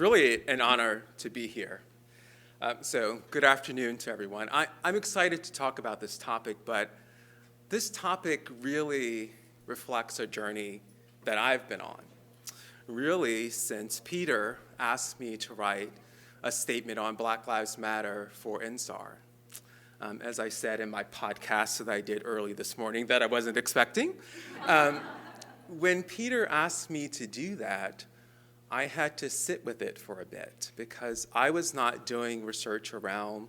really an honor to be here. So good afternoon to everyone. I'm excited to talk about this topic, but this topic really reflects a journey that I've been on. Really, since Peter asked me to write a statement on Black Lives Matter for NSAR. As I said in my podcast that I did early this morning that I wasn't expecting, when Peter asked me to do that, I had to sit with it for a bit because I was not doing research around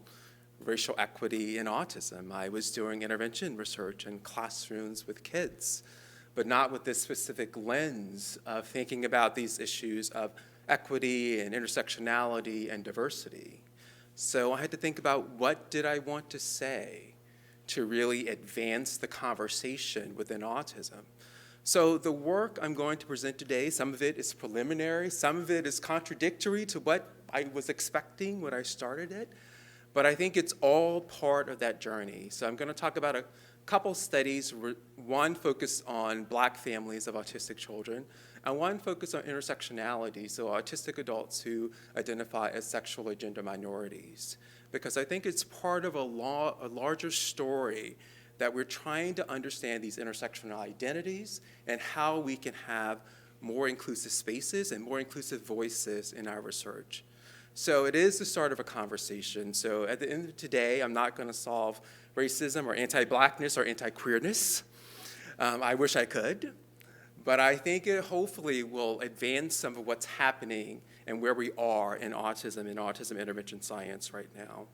racial equity in autism. I was doing intervention research in classrooms with kids, but not with this specific lens of thinking about these issues of equity and intersectionality and diversity. So I had to think about what did I want to say to really advance the conversation within autism. So the work I'm going to present today, some of it is preliminary, some of it is contradictory to what I was expecting when I started it, but I think it's all part of that journey. So I'm going to talk about a couple studies, one focused on Black families of autistic children, and one focused on intersectionality, so autistic adults who identify as sexual or gender minorities. Because I think it's part of a larger story that we're trying to understand these intersectional identities and how we can have more inclusive spaces and more inclusive voices in our research. So it is the start of a conversation. So at the end of today, I'm not going to solve racism or anti-Blackness or anti-queerness. I wish I could. But I think it hopefully will advance some of what's happening and where we are in autism and autism intervention science right now.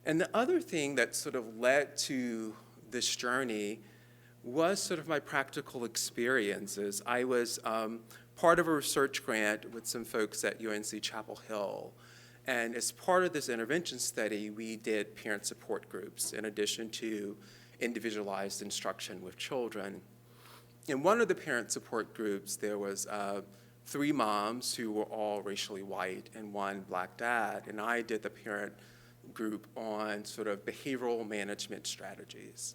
And the other thing that sort of led to this journey was sort of my practical experiences. I was part of a research grant with some folks at UNC Chapel Hill. And as part of this intervention study, we did parent support groups in addition to individualized instruction with children. In one of the parent support groups, there was 3 moms who were all racially white and 1 Black dad. And I did the parent group on sort of behavioral management strategies.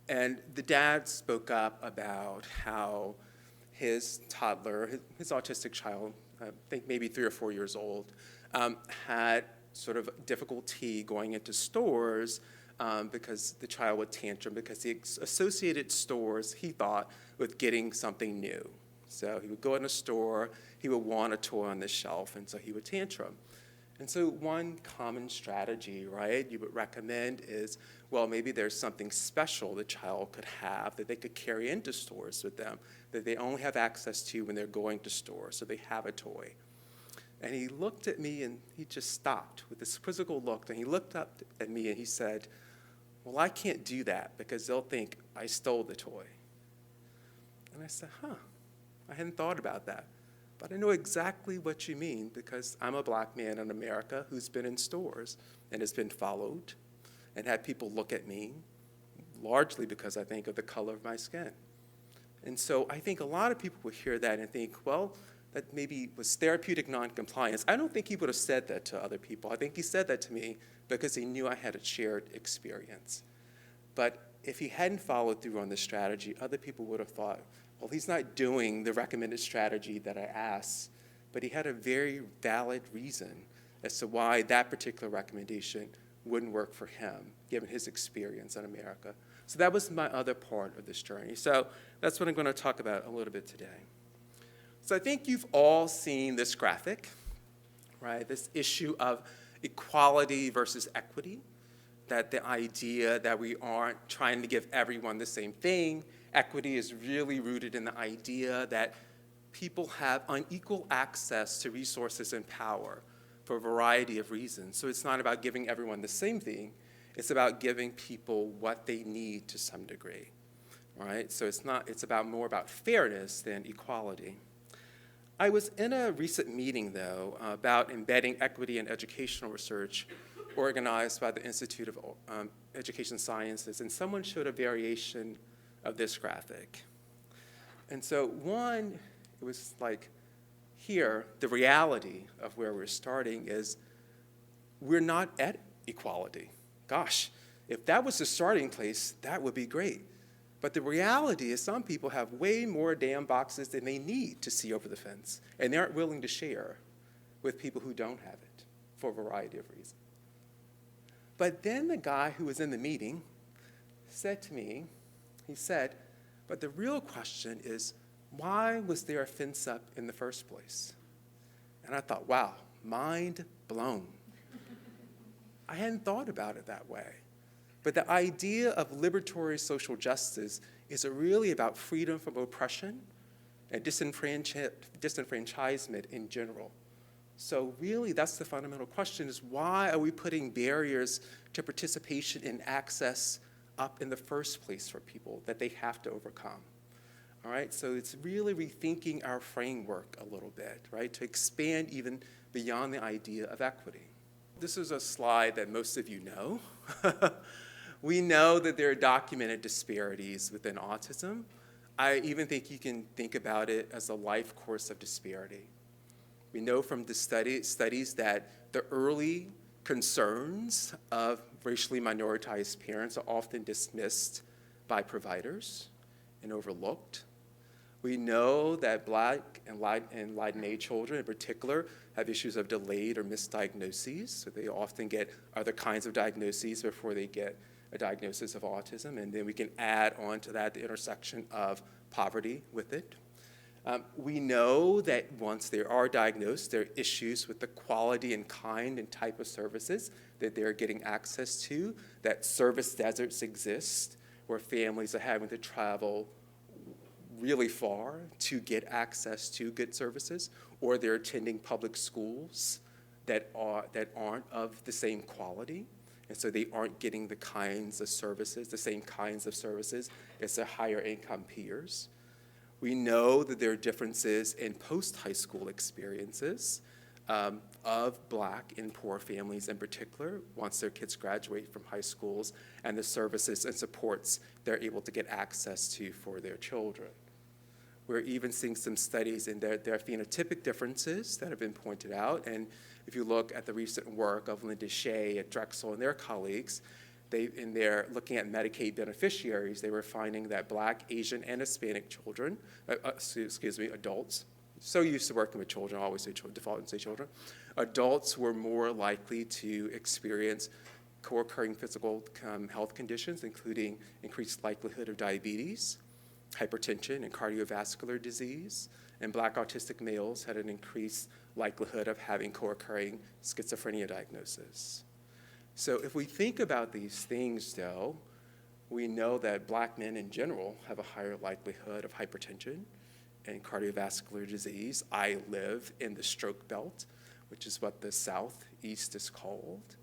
And the dad spoke up about how his toddler, his autistic child, I think maybe 3 or 4 years old, had sort of difficulty going into stores because the child would tantrum because he associated stores, he thought, with getting something new. So he would go in a store, he would want a toy on the shelf, and so he would tantrum. And so one common strategy, right, you would recommend is, well, maybe there's something special the child could have that they could carry into stores with them, that they only have access to when they're going to stores, so they have a toy. And he looked at me and he just stopped with this quizzical look, and he looked up at me and he said, well, I can't do that because they'll think I stole the toy. And I said, I hadn't thought about that. But I know exactly what you mean because I'm a Black man in America who's been in stores and has been followed and had people look at me, largely because I think of the color of my skin. And so I think a lot of people would hear that and think, well, that maybe was therapeutic noncompliance. I don't think he would have said that to other people. I think he said that to me because he knew I had a shared experience. But if he hadn't followed through on this strategy, other people would have thought, well, he's not doing the recommended strategy that I asked, but he had a very valid reason as to why that particular recommendation wouldn't work for him, given his experience in America. So that was my other part of this journey. So that's what I'm going to talk about a little bit today. So I think you've all seen this graphic, right? This issue of equality versus equity, that the idea that we aren't trying to give everyone the same thing. Equity is really rooted in the idea that people have unequal access to resources and power for a variety of reasons. So it's not about giving everyone the same thing. It's about giving people what they need to some degree, right? So it's more about fairness than equality. I was in a recent meeting, though, about embedding equity in educational research organized by the Institute of Education Sciences, and someone showed a variation of this graphic. And so one, it was like here, the reality of where we're starting is we're not at equality. Gosh, if that was the starting place, that would be great. But the reality is some people have way more damn boxes than they need to see over the fence, and they aren't willing to share. with people who don't have it for a variety of reasons. But then the guy who was in the meeting said to me, he said, but the real question is, why was there a fence up in the first place? And I thought, wow, mind blown. I hadn't thought about it that way. But the idea of liberatory social justice is really about freedom from oppression and disenfranchisement in general. So really, that's the fundamental question, is why are we putting barriers to participation and access up in the first place for people that they have to overcome? All right, so it's really rethinking our framework a little bit, right, to expand even beyond the idea of equity. This is a slide that most of you know. We know that there are documented disparities within autism. I even think you can think about it as a life course of disparity. We know from the studies that the early concerns of racially minoritized parents are often dismissed by providers and overlooked. We know that Black and Latinx children in particular have issues of delayed or misdiagnoses, so they often get other kinds of diagnoses before they get a diagnosis of autism, and then we can add on to that the intersection of poverty with it. We know that once they are diagnosed, there are issues with the quality and kind and type of services that they're getting access to, that service deserts exist, where families are having to travel really far to get access to good services, or they're attending public schools that aren't of the same quality, and so they aren't getting the kinds of services, the same kinds of services as their higher income peers. We know that there are differences in post-high school experiences of Black and poor families in particular, once their kids graduate from high schools, and the services and supports they're able to get access to for their children. We're even seeing some studies in there are phenotypic differences that have been pointed out, and if you look at the recent work of Linda Shea at Drexel and their colleagues, in their looking at Medicaid beneficiaries, they were finding that Black, Asian, and Hispanic children, adults, so used to working with children, I always say default and say children, adults were more likely to experience co-occurring physical health conditions, including increased likelihood of diabetes, hypertension, and cardiovascular disease, and Black autistic males had an increased likelihood of having co-occurring schizophrenia diagnosis. So if we think about these things, though, we know that Black men in general have a higher likelihood of hypertension and cardiovascular disease. I live in the stroke belt, which is what the Southeast is called.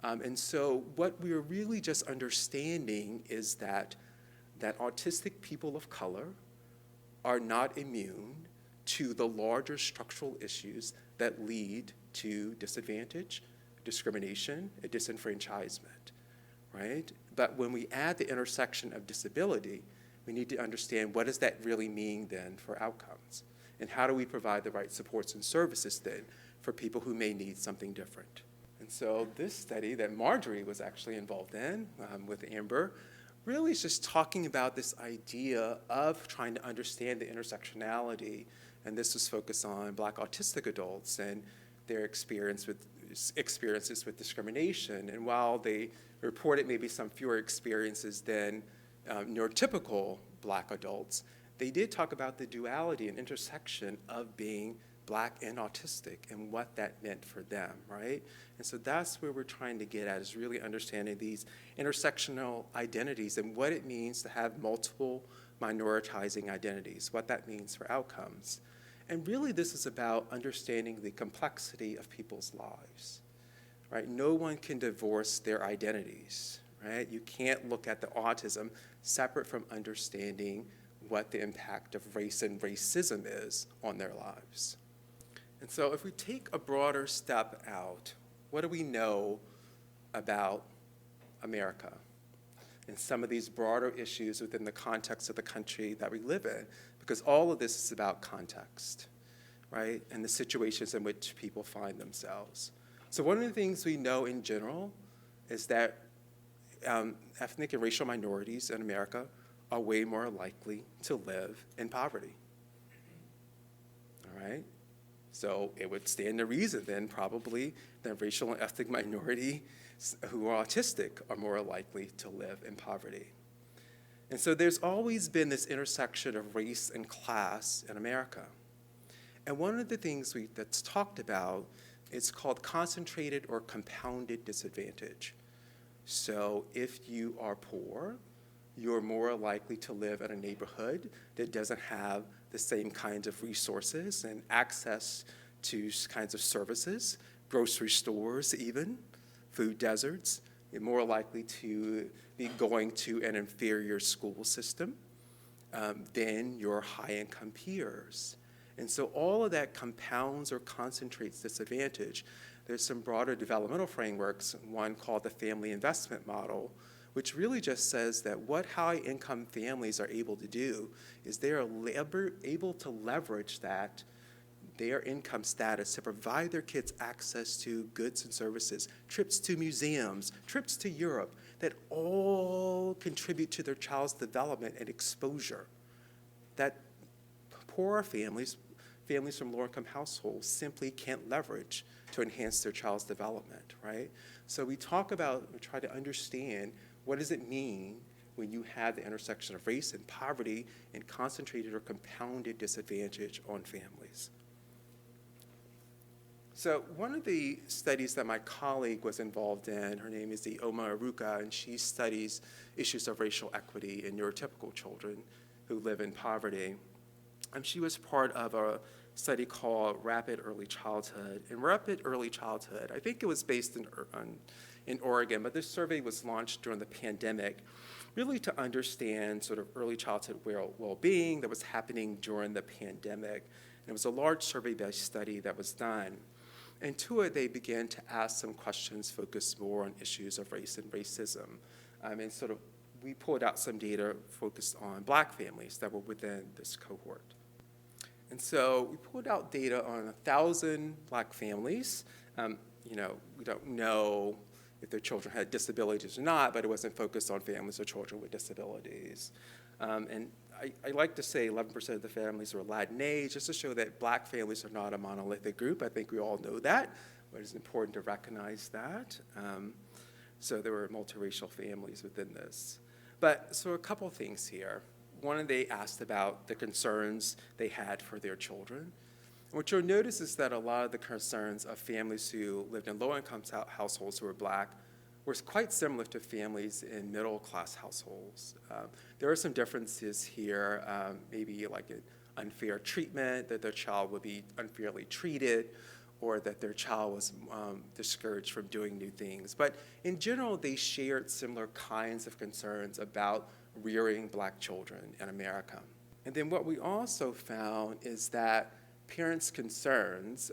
And so what we are really just understanding is that autistic people of color are not immune to the larger structural issues that lead to disadvantage, discrimination, and disenfranchisement, right? But when we add the intersection of disability, we need to understand what does that really mean then for outcomes? And how do we provide the right supports and services then for people who may need something different? And so this study that Marjorie was actually involved in with Amber really is just talking about this idea of trying to understand the intersectionality, and this was focused on Black autistic adults and their experiences with discrimination. And while they reported maybe some fewer experiences than neurotypical Black adults, they did talk about the duality and intersection of being Black and autistic and what that meant for them, right? And so that's where we're trying to get at, is really understanding these intersectional identities and what it means to have multiple minoritizing identities, what that means for outcomes. And really this is about understanding the complexity of people's lives, right? No one can divorce their identities, right? You can't look at the autism separate from understanding what the impact of race and racism is on their lives. And so if we take a broader step out, what do we know about America and some of these broader issues within the context of the country that we live in? Because all of this is about context, right? And the situations in which people find themselves. So one of the things we know in general is that ethnic and racial minorities in America are way more likely to live in poverty, all right? So it would stand to reason then probably that racial and ethnic minorities who are autistic are more likely to live in poverty. And so there's always been this intersection of race and class in America. And one of the things that's talked about is called concentrated or compounded disadvantage. So if you are poor, you're more likely to live in a neighborhood that doesn't have the same kinds of resources and access to kinds of services, grocery stores even, food deserts. You're more likely to be going to an inferior school system than your high-income peers. And so all of that compounds or concentrates disadvantage. There's some broader developmental frameworks, one called the family investment model, which really just says that what high-income families are able to do is they are able to leverage their income status to provide their kids access to goods and services, trips to museums, trips to Europe, that all contribute to their child's development and exposure. That poorer families from lower-income households simply can't leverage to enhance their child's development, right? So we try to understand what does it mean when you have the intersection of race and poverty and concentrated or compounded disadvantage on families. So one of the studies that my colleague was involved in, her name is Oma Aruka, and she studies issues of racial equity in neurotypical children who live in poverty. She was part of a study called Rapid Early Childhood. And Rapid Early Childhood, I think it was based in Oregon, but this survey was launched during the pandemic, really to understand sort of early childhood well-being that was happening during the pandemic. And it was a large survey-based study that was done. And to it, they began to ask some questions focused more on issues of race and racism. And sort of, we pulled out some data focused on Black families that were within this cohort. And so we pulled out data on 1,000 Black families. We don't know if their children had disabilities or not, but it wasn't focused on families or children with disabilities. And I like to say 11% of the families were Latin age, just to show that Black families are not a monolithic group. I think we all know that, but it's important to recognize that. So there were multiracial families within this. So a couple things here. One, they asked about the concerns they had for their children. And what you'll notice is that a lot of the concerns of families who lived in low-income households who were Black were quite similar to families in middle-class households. There are some differences here, maybe like an unfair treatment, that their child would be unfairly treated, or that their child was discouraged from doing new things. But in general, they shared similar kinds of concerns about rearing Black children in America. And then what we also found is that parents' concerns,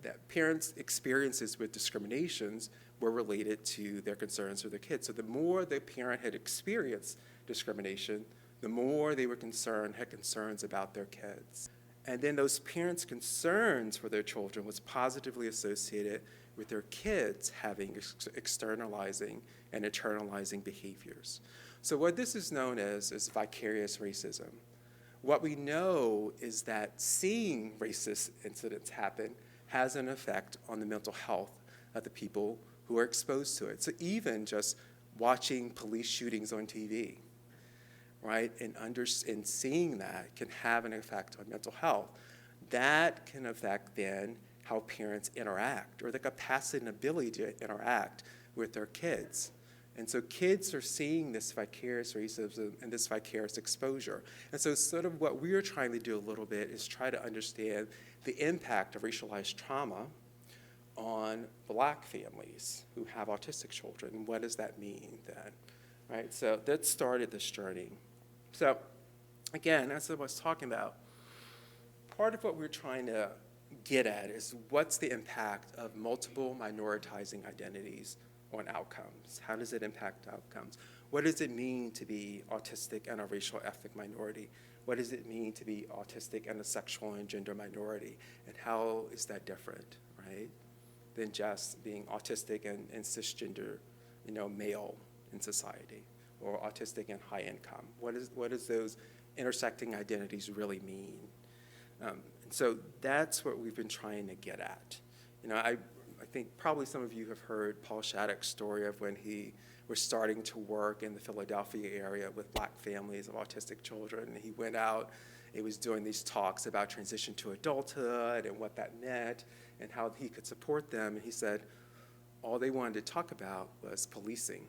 that parents' experiences with discriminations were related to their concerns for their kids. So the more the parent had experienced discrimination, the more they were had concerns about their kids. And then those parents' concerns for their children was positively associated with their kids having externalizing and internalizing behaviors. So what this is known as is vicarious racism. What we know is that seeing racist incidents happen has an effect on the mental health of the people who are exposed to it. So even just watching police shootings on TV, right, and seeing that can have an effect on mental health. That can affect then how parents interact, or the capacity and ability to interact with their kids. And so kids are seeing this vicarious racism and this vicarious exposure. And so sort of what we're trying to do a little bit is try to understand the impact of racialized trauma on Black families who have autistic children. And what does that mean then, right? So that started this journey. So again, as I was talking about, part of what we're trying to get at is what's the impact of multiple minoritizing identities on outcomes? How does it impact outcomes? What does it mean to be autistic and a racial ethnic minority? What does it mean to be autistic and a sexual and gender minority? And how is that different, right, than just being autistic and cisgender, male in society, or autistic and high income? What does those intersecting identities really mean? And so that's what we've been trying to get at. I think probably some of you have heard Paul Shattuck's story of when he was starting to work in the Philadelphia area with Black families of autistic children. And he went out, he was doing these talks about transition to adulthood and what that meant and how he could support them. And he said all they wanted to talk about was policing,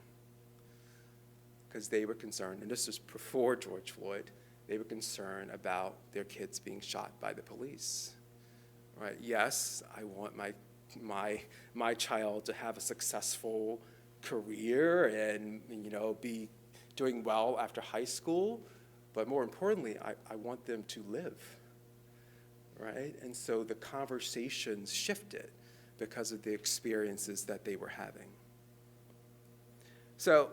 because they were concerned, and this was before George Floyd, they were concerned about their kids being shot by the police. Right? Yes, I want my child to have a successful career and be doing well after high school, but more importantly, I want them to live. Right? And so the conversations shifted because of the experiences that they were having. So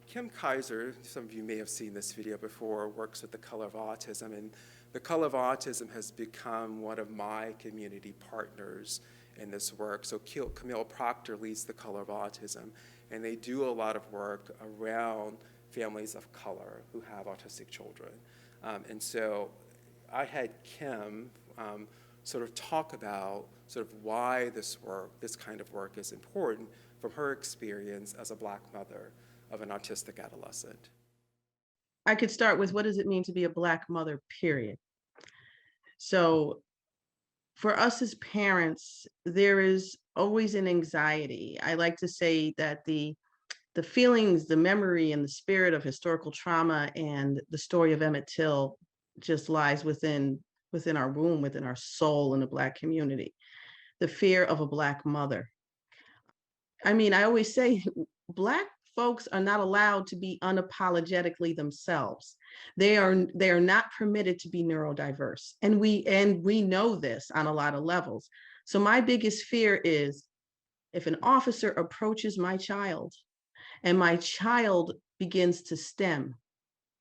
Kim Kaiser, some of you may have seen this video before, works with The Color of Autism, and The Color of Autism has become one of my community partners in this work. So Camille Proctor leads The Color of Autism, and they do a lot of work around families of color who have autistic children. And so I had Kim sort of talk about sort of why this kind of work is important from her experience as a Black mother of an autistic adolescent. I could start with, what does it mean to be a Black mother, period? So for us as parents, there is always an anxiety. I like to say that the feelings, the memory, and the spirit of historical trauma and the story of Emmett Till just lies within our womb, within our soul in the Black community. The fear of a Black mother. I mean, I always say Black folks are not allowed to be unapologetically themselves. They are not permitted to be neurodiverse. And we know this on a lot of levels. So my biggest fear is, if an officer approaches my child and my child begins to stem,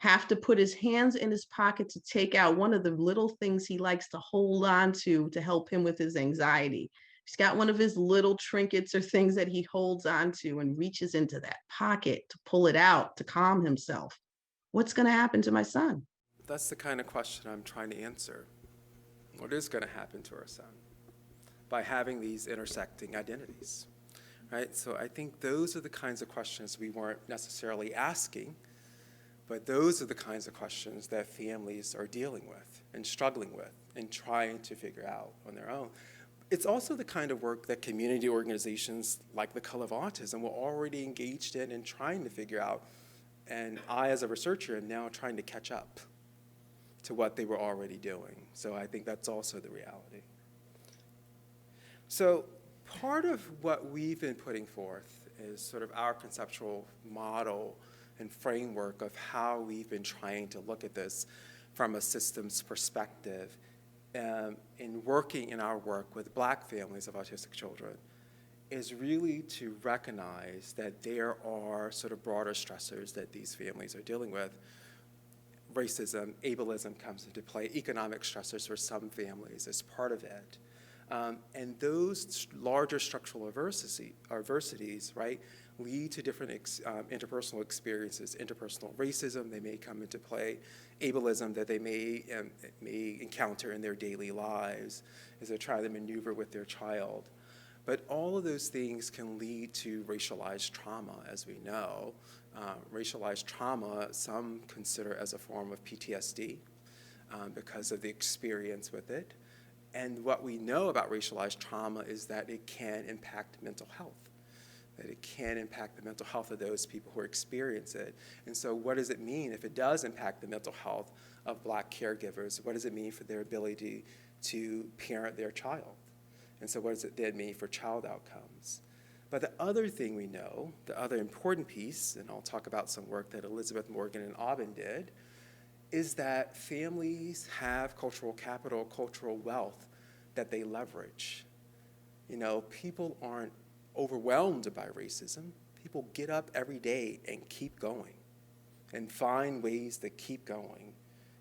have to put his hands in his pocket to take out one of the little things he likes to hold on to help him with his anxiety. He's got one of his little trinkets or things that he holds on to and reaches into that pocket to pull it out to calm himself. What's going to happen to my son? That's the kind of question I'm trying to answer. What is going to happen to our son by having these intersecting identities? Right? So I think those are the kinds of questions we weren't necessarily asking, but those are the kinds of questions that families are dealing with and struggling with and trying to figure out on their own. It's also the kind of work that community organizations like The Color of Autism were already engaged in and trying to figure out, and I, as a researcher, am now trying to catch up to what they were already doing. So I think that's also the reality. So part of what we've been putting forth is sort of our conceptual model and framework of how we've been trying to look at this from a systems perspective in working in our work with Black families of autistic children, is really to recognize that there are sort of broader stressors that these families are dealing with. Racism, ableism comes into play, economic stressors for some families is part of it. And those larger structural adversities, right, lead to different interpersonal experiences. Interpersonal racism, they may come into play. Ableism that they may encounter in their daily lives as they try to maneuver with their child. But all of those things can lead to racialized trauma, as we know. Racialized trauma, some consider as a form of PTSD because of the experience with it. And what we know about racialized trauma is that it can impact mental health, that it can impact the mental health of those people who experience it. And so what does it mean if it does impact the mental health of Black caregivers? What does it mean for their ability to parent their child? And so what does it then mean for child outcomes? But the other thing we know, the other important piece, and I'll talk about some work that Elizabeth Morgan and Aubin did, is that families have cultural capital, cultural wealth that they leverage. You know, people aren't overwhelmed by racism. People get up every day and keep going and find ways to keep going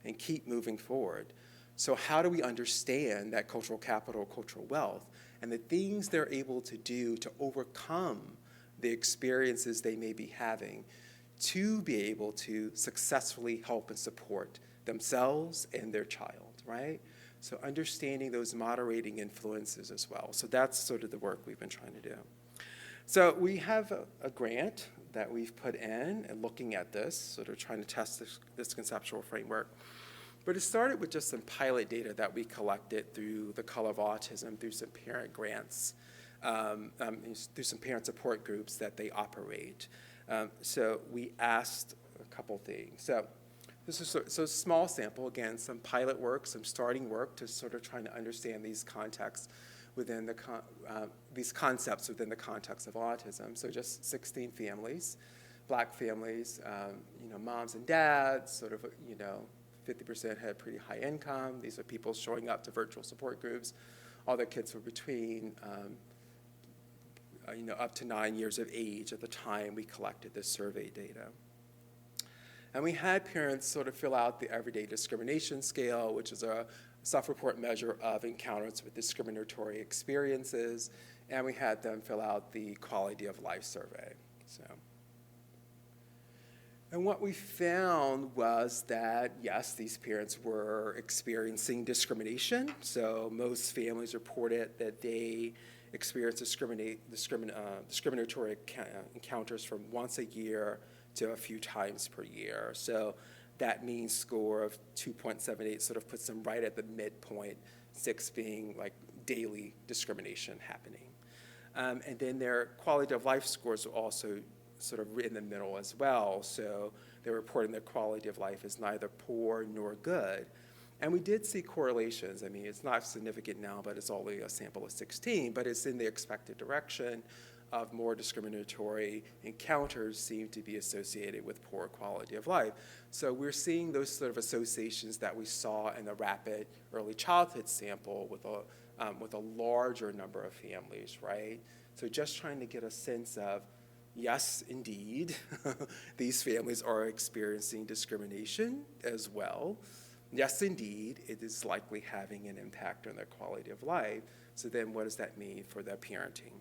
and keep moving forward. So how do we understand that cultural capital, cultural wealth, and the things they're able to do to overcome the experiences they may be having to be able to successfully help and support themselves and their child, right? So understanding those moderating influences as well. So that's sort of the work we've been trying to do. So we have a grant that we've put in and looking at this, sort of trying to test this conceptual framework. But it started with just some pilot data that we collected through the Color of Autism, through some parent grants, through some parent support groups that they operate. So we asked a couple things. So this is a small sample, again, some pilot work, some starting work to sort of trying to understand these contexts within these concepts within the context of autism. So just 16 families, Black families, moms and dads, sort of, 50% had pretty high income. These are people showing up to virtual support groups. All their kids were between, up to 9 years of age at the time we collected this survey data. And we had parents sort of fill out the Everyday Discrimination Scale, which is a self-report measure of encounters with discriminatory experiences, and we had them fill out the Quality of Life survey. And what we found was that, yes, these parents were experiencing discrimination. So most families reported that they experienced discriminatory encounters from once a year to a few times per year. So that mean score of 2.78 sort of puts them right at the midpoint, 6 being like daily discrimination happening. And then their quality of life scores were also sort of in the middle as well. So they're reporting their quality of life is neither poor nor good. And we did see correlations. I mean, it's not significant now, but it's only a sample of 16, but it's in the expected direction of more discriminatory encounters seem to be associated with poor quality of life. So we're seeing those sort of associations that we saw in the rapid early childhood sample with a larger number of families, right? So just trying to get a sense of, yes, indeed, these families are experiencing discrimination as well. Yes, indeed, it is likely having an impact on their quality of life. So then what does that mean for their parenting?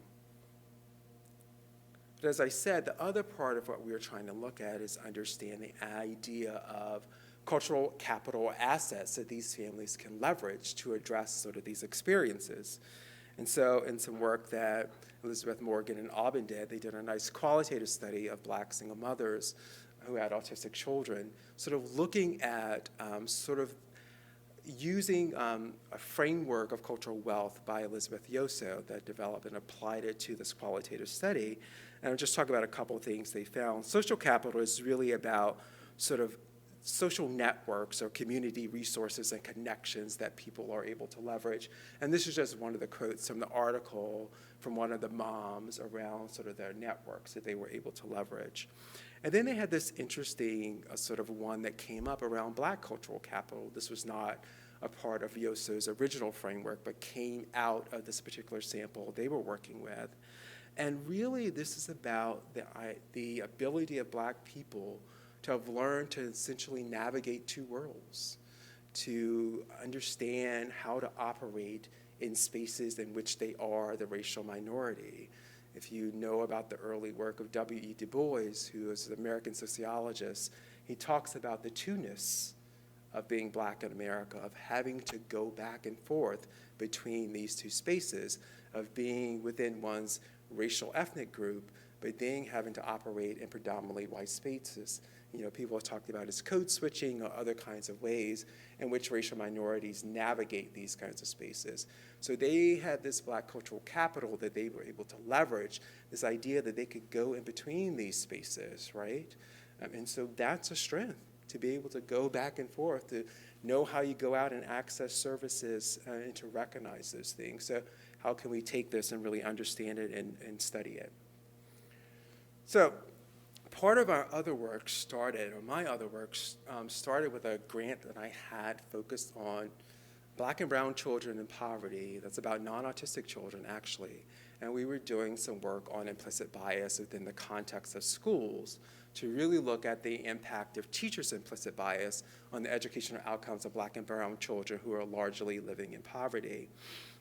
But as I said, the other part of what we are trying to look at is understand the idea of cultural capital assets that these families can leverage to address sort of these experiences. And so in some work that Elizabeth Morgan and Aubin did, they did a nice qualitative study of Black single mothers who had autistic children, sort of looking at sort of using a framework of cultural wealth by Elizabeth Yoso that developed and applied it to this qualitative study. And I'll just talk about a couple of things they found. Social capital is really about sort of social networks or community resources and connections that people are able to leverage. And this is just one of the quotes from the article from one of the moms around sort of their networks that they were able to leverage. And then they had this interesting sort of one that came up around Black cultural capital. This was not a part of Yoso's original framework, but came out of this particular sample they were working with. And really, this is about the ability of Black people to have learned to essentially navigate two worlds, to understand how to operate in spaces in which they are the racial minority. If you know about the early work of W.E. Du Bois, who is an American sociologist, he talks about the two-ness of being Black in America, of having to go back and forth between these two spaces, of being within one's racial ethnic group, but then having to operate in predominantly white spaces. People have talked about as code switching or other kinds of ways in which racial minorities navigate these kinds of spaces. So they had this Black cultural capital that they were able to leverage, this idea that they could go in between these spaces, right? And so that's a strength, to be able to go back and forth, to know how you go out and access services and to recognize those things. So how can we take this and really understand it and study it? So part of our other work started, or my other work started with a grant that I had focused on Black and brown children in poverty. That's about non-autistic children, actually. And we were doing some work on implicit bias within the context of schools to really look at the impact of teachers' implicit bias on the educational outcomes of Black and brown children who are largely living in poverty.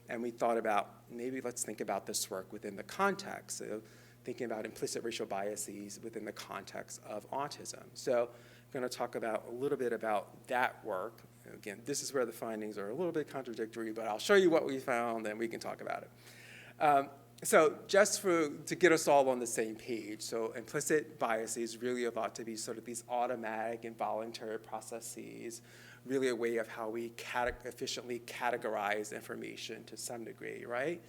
And we thought about, maybe let's think about this work within the context of thinking about implicit racial biases within the context of autism. So going to talk about a little bit about that work. Again, this is where the findings are a little bit contradictory, but I'll show you what we found, and we can talk about it. So just to get us all on the same page, so implicit biases really are thought to be sort of these automatic and voluntary processes, really a way of how we efficiently categorize information to some degree, right?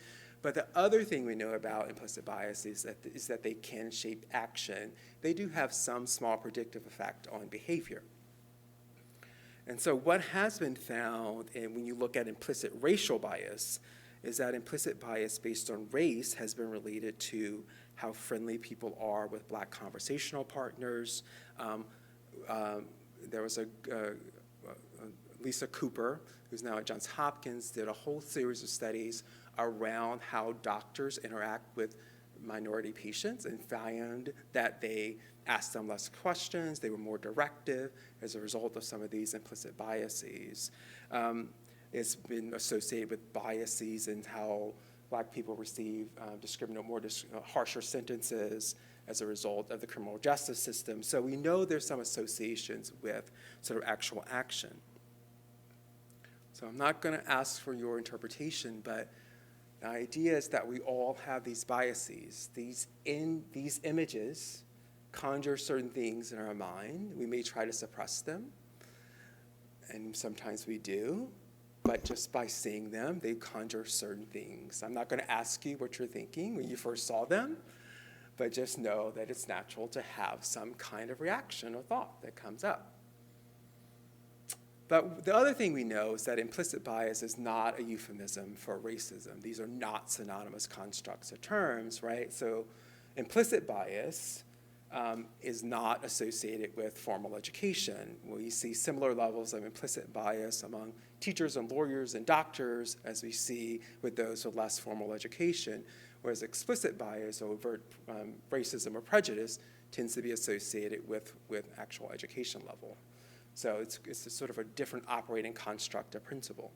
But the other thing we know about implicit biases is that they can shape action. They do have some small predictive effect on behavior. And so what has been found, and when you look at implicit racial bias, is that implicit bias based on race has been related to how friendly people are with Black conversational partners. There was Lisa Cooper, who's now at Johns Hopkins, did a whole series of studies around how doctors interact with minority patients and found that they asked them less questions, they were more directive as a result of some of these implicit biases. It's been associated with biases in how Black people receive harsher sentences as a result of the criminal justice system. So we know there's some associations with sort of actual action. So I'm not going to ask for your interpretation, but the idea is that we all have these biases. These images conjure certain things in our mind. We may try to suppress them, and sometimes we do. But just by seeing them, they conjure certain things. I'm not going to ask you what you're thinking when you first saw them, but just know that it's natural to have some kind of reaction or thought that comes up. But the other thing we know is that implicit bias is not a euphemism for racism. These are not synonymous constructs or terms, right? So implicit bias is not associated with formal education. We see similar levels of implicit bias among teachers and lawyers and doctors as we see with those with less formal education, whereas explicit bias or overt racism or prejudice tends to be associated with actual education level. So it's a sort of a different operating construct or principle.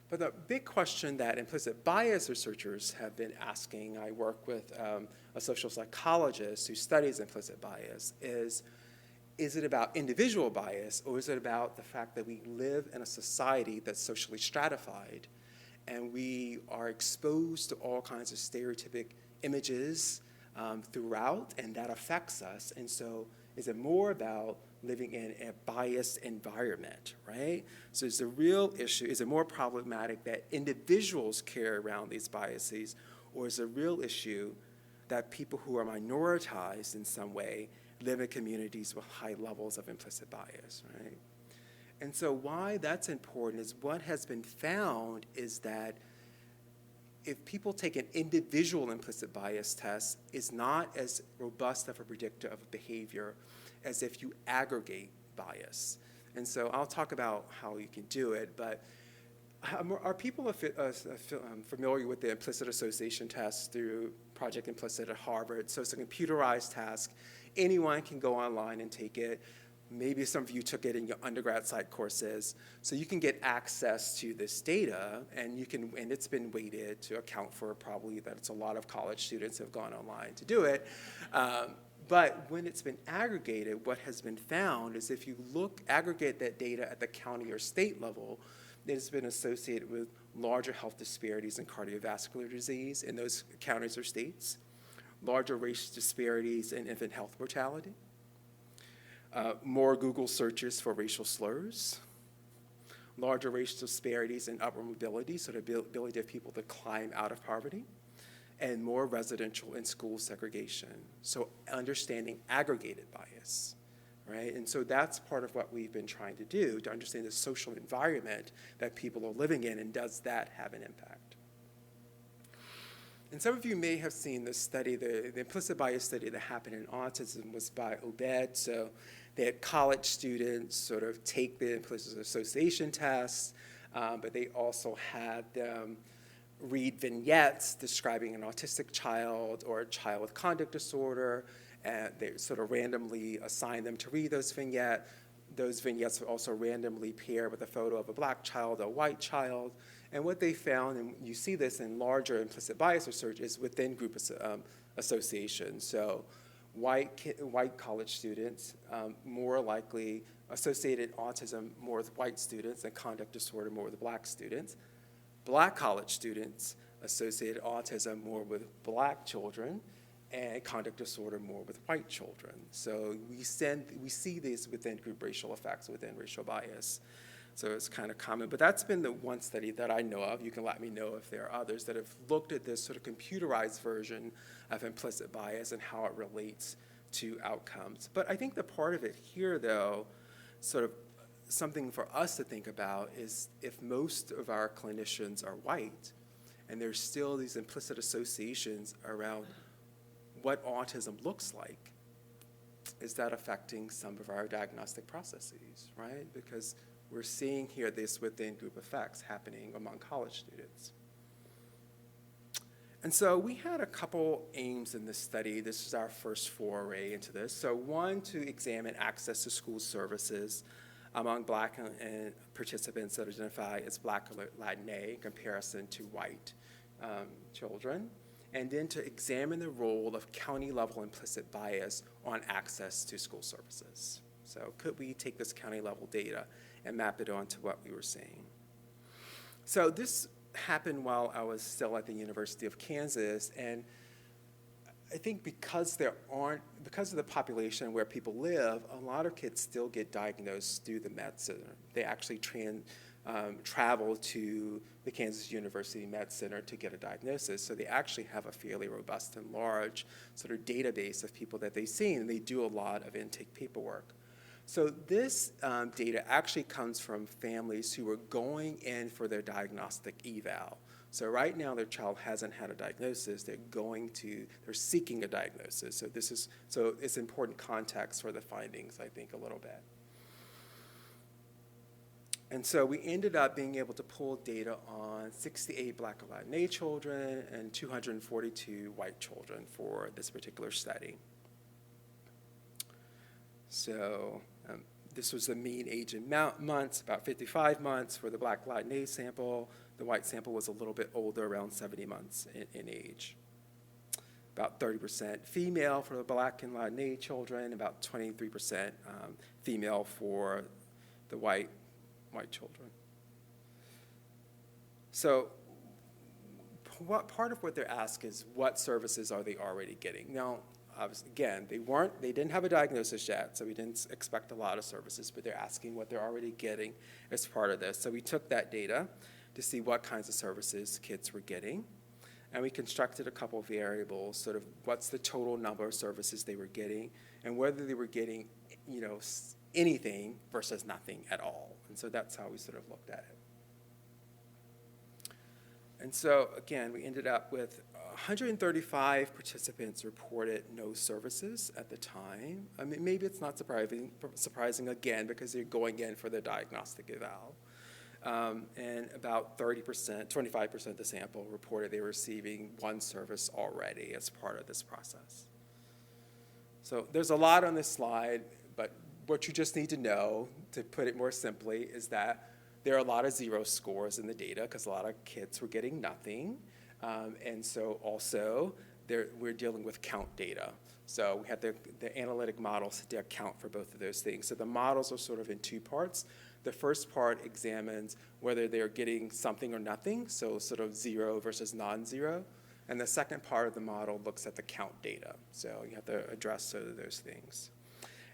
But the big question that implicit bias researchers have been asking, I work with a social psychologist who studies implicit bias, is it about individual bias, or is it about the fact that we live in a society that's socially stratified and we are exposed to all kinds of stereotypic images throughout, and that affects us? And so is it more about living in a biased environment, right? So is the real issue, is it more problematic that individuals carry around these biases, or is the real issue that people who are minoritized in some way live in communities with high levels of implicit bias, right? And so why that's important is what has been found is that if people take an individual implicit bias test, is not as robust of a predictor of behavior as if you aggregate bias. And so I'll talk about how you can do it, but are people familiar with the implicit association test through Project Implicit at Harvard? So it's a computerized task. Anyone can go online and take it. Maybe some of you took it in your undergrad psych courses. So you can get access to this data, and it's been weighted to account for probably that it's a lot of college students who have gone online to do it. But when it's been aggregated, what has been found is if you aggregate that data at the county or state level, it's been associated with larger health disparities in cardiovascular disease in those counties or states, larger race disparities in infant health mortality, more Google searches for racial slurs, larger racial disparities in upward mobility, so the ability of people to climb out of poverty, and more residential and school segregation. So understanding aggregated bias, right? And so that's part of what we've been trying to do, to understand the social environment that people are living in, and does that have an impact? And some of you may have seen this study, the implicit bias study that happened in autism was by Obed. So they had college students sort of take the implicit association test, but they also had them read vignettes describing an autistic child or a child with conduct disorder, and they sort of randomly assign them to read those vignettes. Those vignettes were also randomly paired with a photo of a Black child or a white child. And what they found, and you see this in larger implicit bias research, is within group association. So white college students more likely associated autism more with white students and conduct disorder more with black students. Black college students associated autism more with black children and conduct disorder more with white children. So we see these within group racial effects, within racial bias. So it's kind of common, but that's been the one study that I know of. You can let me know if there are others that have looked at this sort of computerized version of implicit bias and how it relates to outcomes. But I think the part of it here, though, sort of something for us to think about is if most of our clinicians are white, and there's still these implicit associations around what autism looks like, is that affecting some of our diagnostic processes, right? Because we're seeing here this within group effects happening among college students. And so we had a couple aims in this study. This is our first foray into this. So one, to examine access to school services among Black and participants that identify as Black or Latina in comparison to white children. And then to examine the role of county-level implicit bias on access to school services. So could we take this county-level data and map it onto what we were seeing? So this happened while I was still at the University of Kansas, and I think because of the population where people live, a lot of kids still get diagnosed through the med center. They actually travel to the Kansas University Med Center to get a diagnosis. So they actually have a fairly robust and large sort of database of people that they've seen, and they do a lot of intake paperwork. So this data actually comes from families who are going in for their diagnostic eval. So right now their child hasn't had a diagnosis, they're seeking a diagnosis. So it's important context for the findings, I think, a little bit. And so we ended up being able to pull data on 68 Black and Latina children and 242 white children for this particular study. So this was the mean age in months, about 55 months for the Black Latina sample. The white sample was a little bit older, around 70 months in age. About 30% female for the Black and Latina children, about 23% female for the white children. So part of what they're asked is what services are they already getting? Now, obviously, again, they didn't have a diagnosis yet, so we didn't expect a lot of services, but they're asking what they're already getting as part of this. So we took that data to see what kinds of services kids were getting, and we constructed a couple of variables, sort of what's the total number of services they were getting, and whether they were getting, anything versus nothing at all. And so that's how we sort of looked at it. And so, again, we ended up with 135 participants reported no services at the time. I mean, maybe it's not surprising again, because they're going in for the diagnostic eval. And about 25% of the sample reported they were receiving one service already as part of this process. So there's a lot on this slide, but what you just need to know, to put it more simply, is that there are a lot of zero scores in the data because a lot of kids were getting nothing. And so also, we're dealing with count data. So we had the analytic models to account for both of those things. So the models are sort of in two parts. The first part examines whether they're getting something or nothing, so sort of zero versus non-zero. And the second part of the model looks at the count data. So you have to address sort of those things.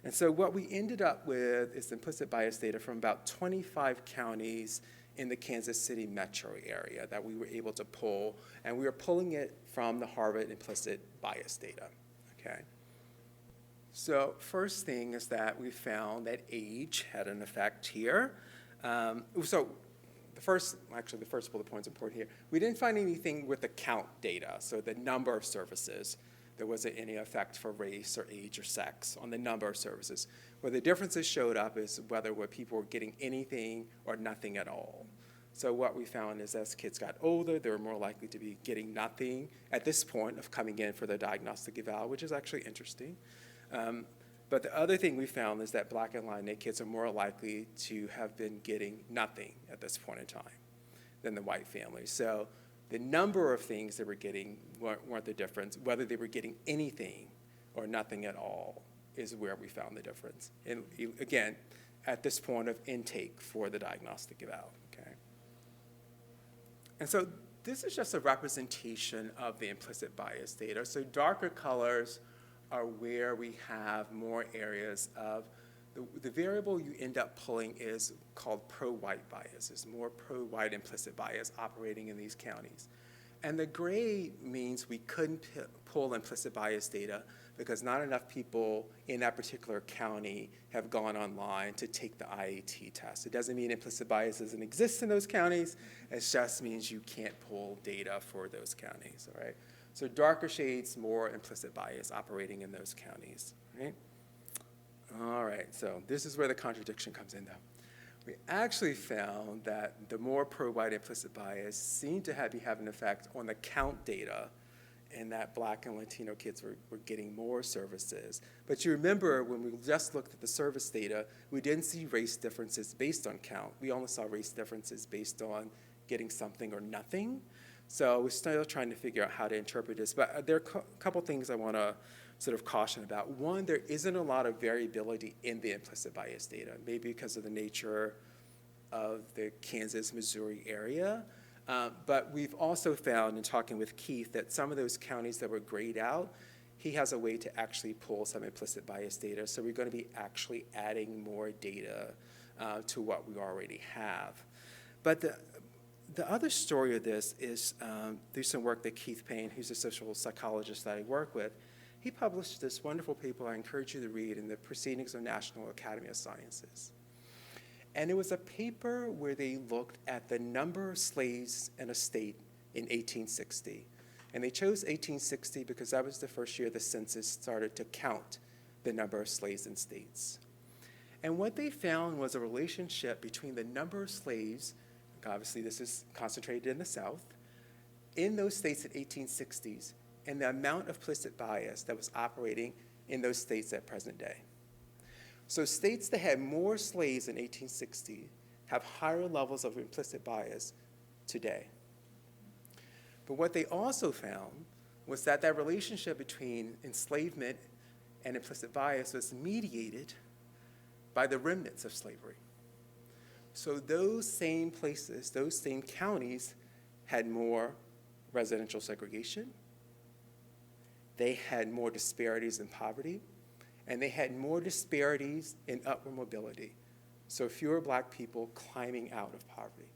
And so what we ended up with is implicit bias data from about 25 counties in the Kansas City metro area that we were able to pull, and we were pulling it from the Harvard implicit bias data, okay? So first thing is that we found that age had an effect here. So the first bullet point is important here. We didn't find anything with the count data, so the number of services. There wasn't any effect for race or age or sex on the number of services. Where the differences showed up is whether people were getting anything or nothing at all. So what we found is as kids got older, they were more likely to be getting nothing at this point of coming in for their diagnostic eval, which is actually interesting. But the other thing we found is that Black and Latina kids are more likely to have been getting nothing at this point in time than the white families. So the number of things they were getting weren't the difference. Whether they were getting anything or nothing at all is where we found the difference. And again, at this point of intake for the diagnostic eval, okay? And so this is just a representation of the implicit bias data. So darker colors are where we have more areas of the variable you end up pulling is called pro-white bias. There's more pro-white implicit bias operating in these counties. And the gray means we couldn't pull implicit bias data because not enough people in that particular county have gone online to take the IAT test. It doesn't mean implicit bias doesn't exist in those counties. It just means you can't pull data for those counties, all right? So darker shades, more implicit bias operating in those counties, right? All right, so this is where the contradiction comes in, though. We actually found that the more pro-white implicit bias seemed to have an effect on the count data, and that Black and Latino kids were getting more services. But you remember when we just looked at the service data, we didn't see race differences based on count. We only saw race differences based on getting something or nothing. So we're still trying to figure out how to interpret this. But there are a couple things I want to sort of caution about. One, there isn't a lot of variability in the implicit bias data, maybe because of the nature of the Kansas, Missouri area. But we've also found in talking with Keith that some of those counties that were grayed out, he has a way to actually pull some implicit bias data. So we're going to be actually adding more data to what we already have. But the other story of this is through some work that Keith Payne, who's a social psychologist that I work with, he published this wonderful paper I encourage you to read in the Proceedings of National Academy of Sciences. And it was a paper where they looked at the number of slaves in a state in 1860. And they chose 1860 because that was the first year the census started to count the number of slaves in states. And what they found was a relationship between the number of slaves, obviously this is concentrated in the South, in those states in 1860s, and the amount of implicit bias that was operating in those states at present day. So states that had more slaves in 1860 have higher levels of implicit bias today. But what they also found was that that relationship between enslavement and implicit bias was mediated by the remnants of slavery. So those same places, those same counties had more residential segregation, they had more disparities in poverty, and they had more disparities in upward mobility. So fewer Black people climbing out of poverty.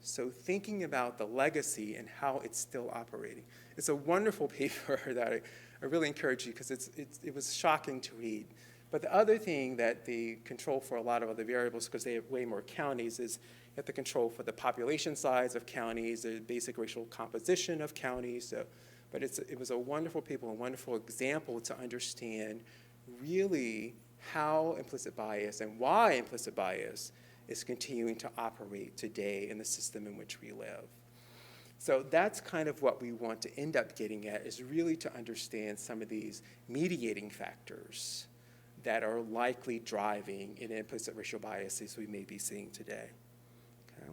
So thinking about the legacy and how it's still operating. It's a wonderful paper that I really encourage you because it was shocking to read. But the other thing that they control for a lot of other variables, because they have way more counties, is you have to control for the population size of counties, the basic racial composition of counties. But it was a wonderful paper, a wonderful example to understand really how implicit bias and why implicit bias is continuing to operate today in the system in which we live. So that's kind of what we want to end up getting at, is really to understand some of these mediating factors that are likely driving in implicit racial biases we may be seeing today. Okay.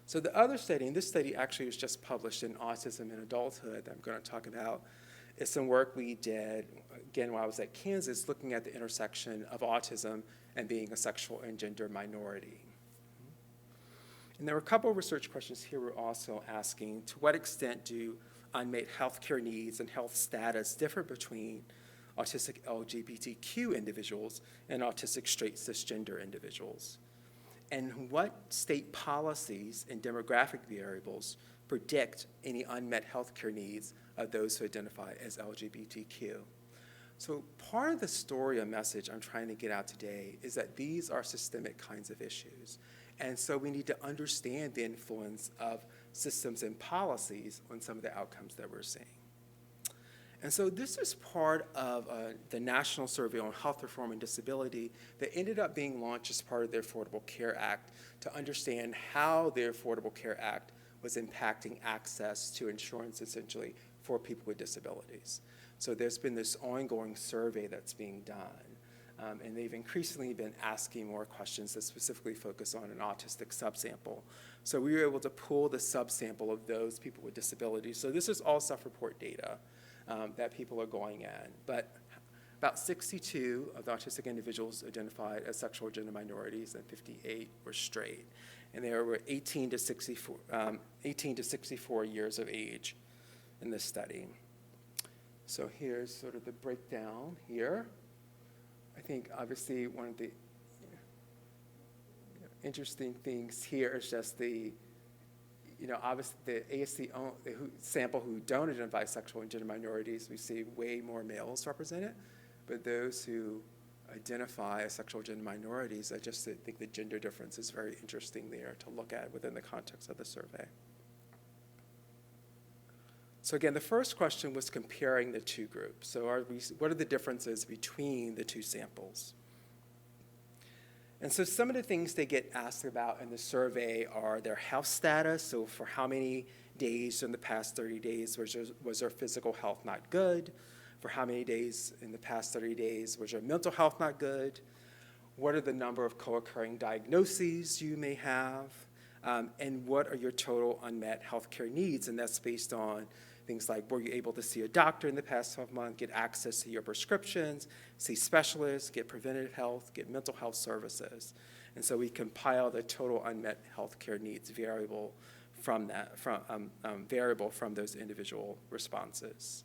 So the other study, and this study actually was just published in Autism in Adulthood that I'm going to talk about, is some work we did, again, while I was at Kansas, looking at the intersection of autism and being a sexual and gender minority. And there were a couple of research questions here we're also asking: to what extent do unmet healthcare needs and health status differ between autistic LGBTQ individuals and autistic straight cisgender individuals? And what state policies and demographic variables predict any unmet healthcare needs of those who identify as LGBTQ? So part of the story or message I'm trying to get out today is that these are systemic kinds of issues. And so we need to understand the influence of systems and policies on some of the outcomes that we're seeing. And so this is part of the National Survey on Health Reform and Disability that ended up being launched as part of the Affordable Care Act to understand how the Affordable Care Act was impacting access to insurance, essentially, for people with disabilities. So there's been this ongoing survey that's being done, and they've increasingly been asking more questions that specifically focus on an autistic subsample. So we were able to pull the subsample of those people with disabilities. So this is all self-report data. that people are going in. But about 62 of the autistic individuals identified as sexual gender minorities, and 58 were straight. And they were 18 to 64 years of age in this study. So here's sort of the breakdown here. I think obviously one of the interesting things here is just the, obviously the ASC sample who don't identify sexual and gender minorities, we see way more males represented. But those who identify as sexual gender minorities, I just think the gender difference is very interesting there to look at within the context of the survey. So again, the first question was comparing the two groups. So what are the differences between the two samples? And so some of the things they get asked about in the survey are their health status. So for how many days in the past 30 days was their physical health not good? For how many days in the past 30 days was your mental health not good? What are the number of co-occurring diagnoses you may have? And what are your total unmet healthcare needs? And that's based on things like, were you able to see a doctor in the past 12 months, get access to your prescriptions, see specialists, get preventative health, get mental health services? And so we compile the total unmet healthcare needs variable from those individual responses.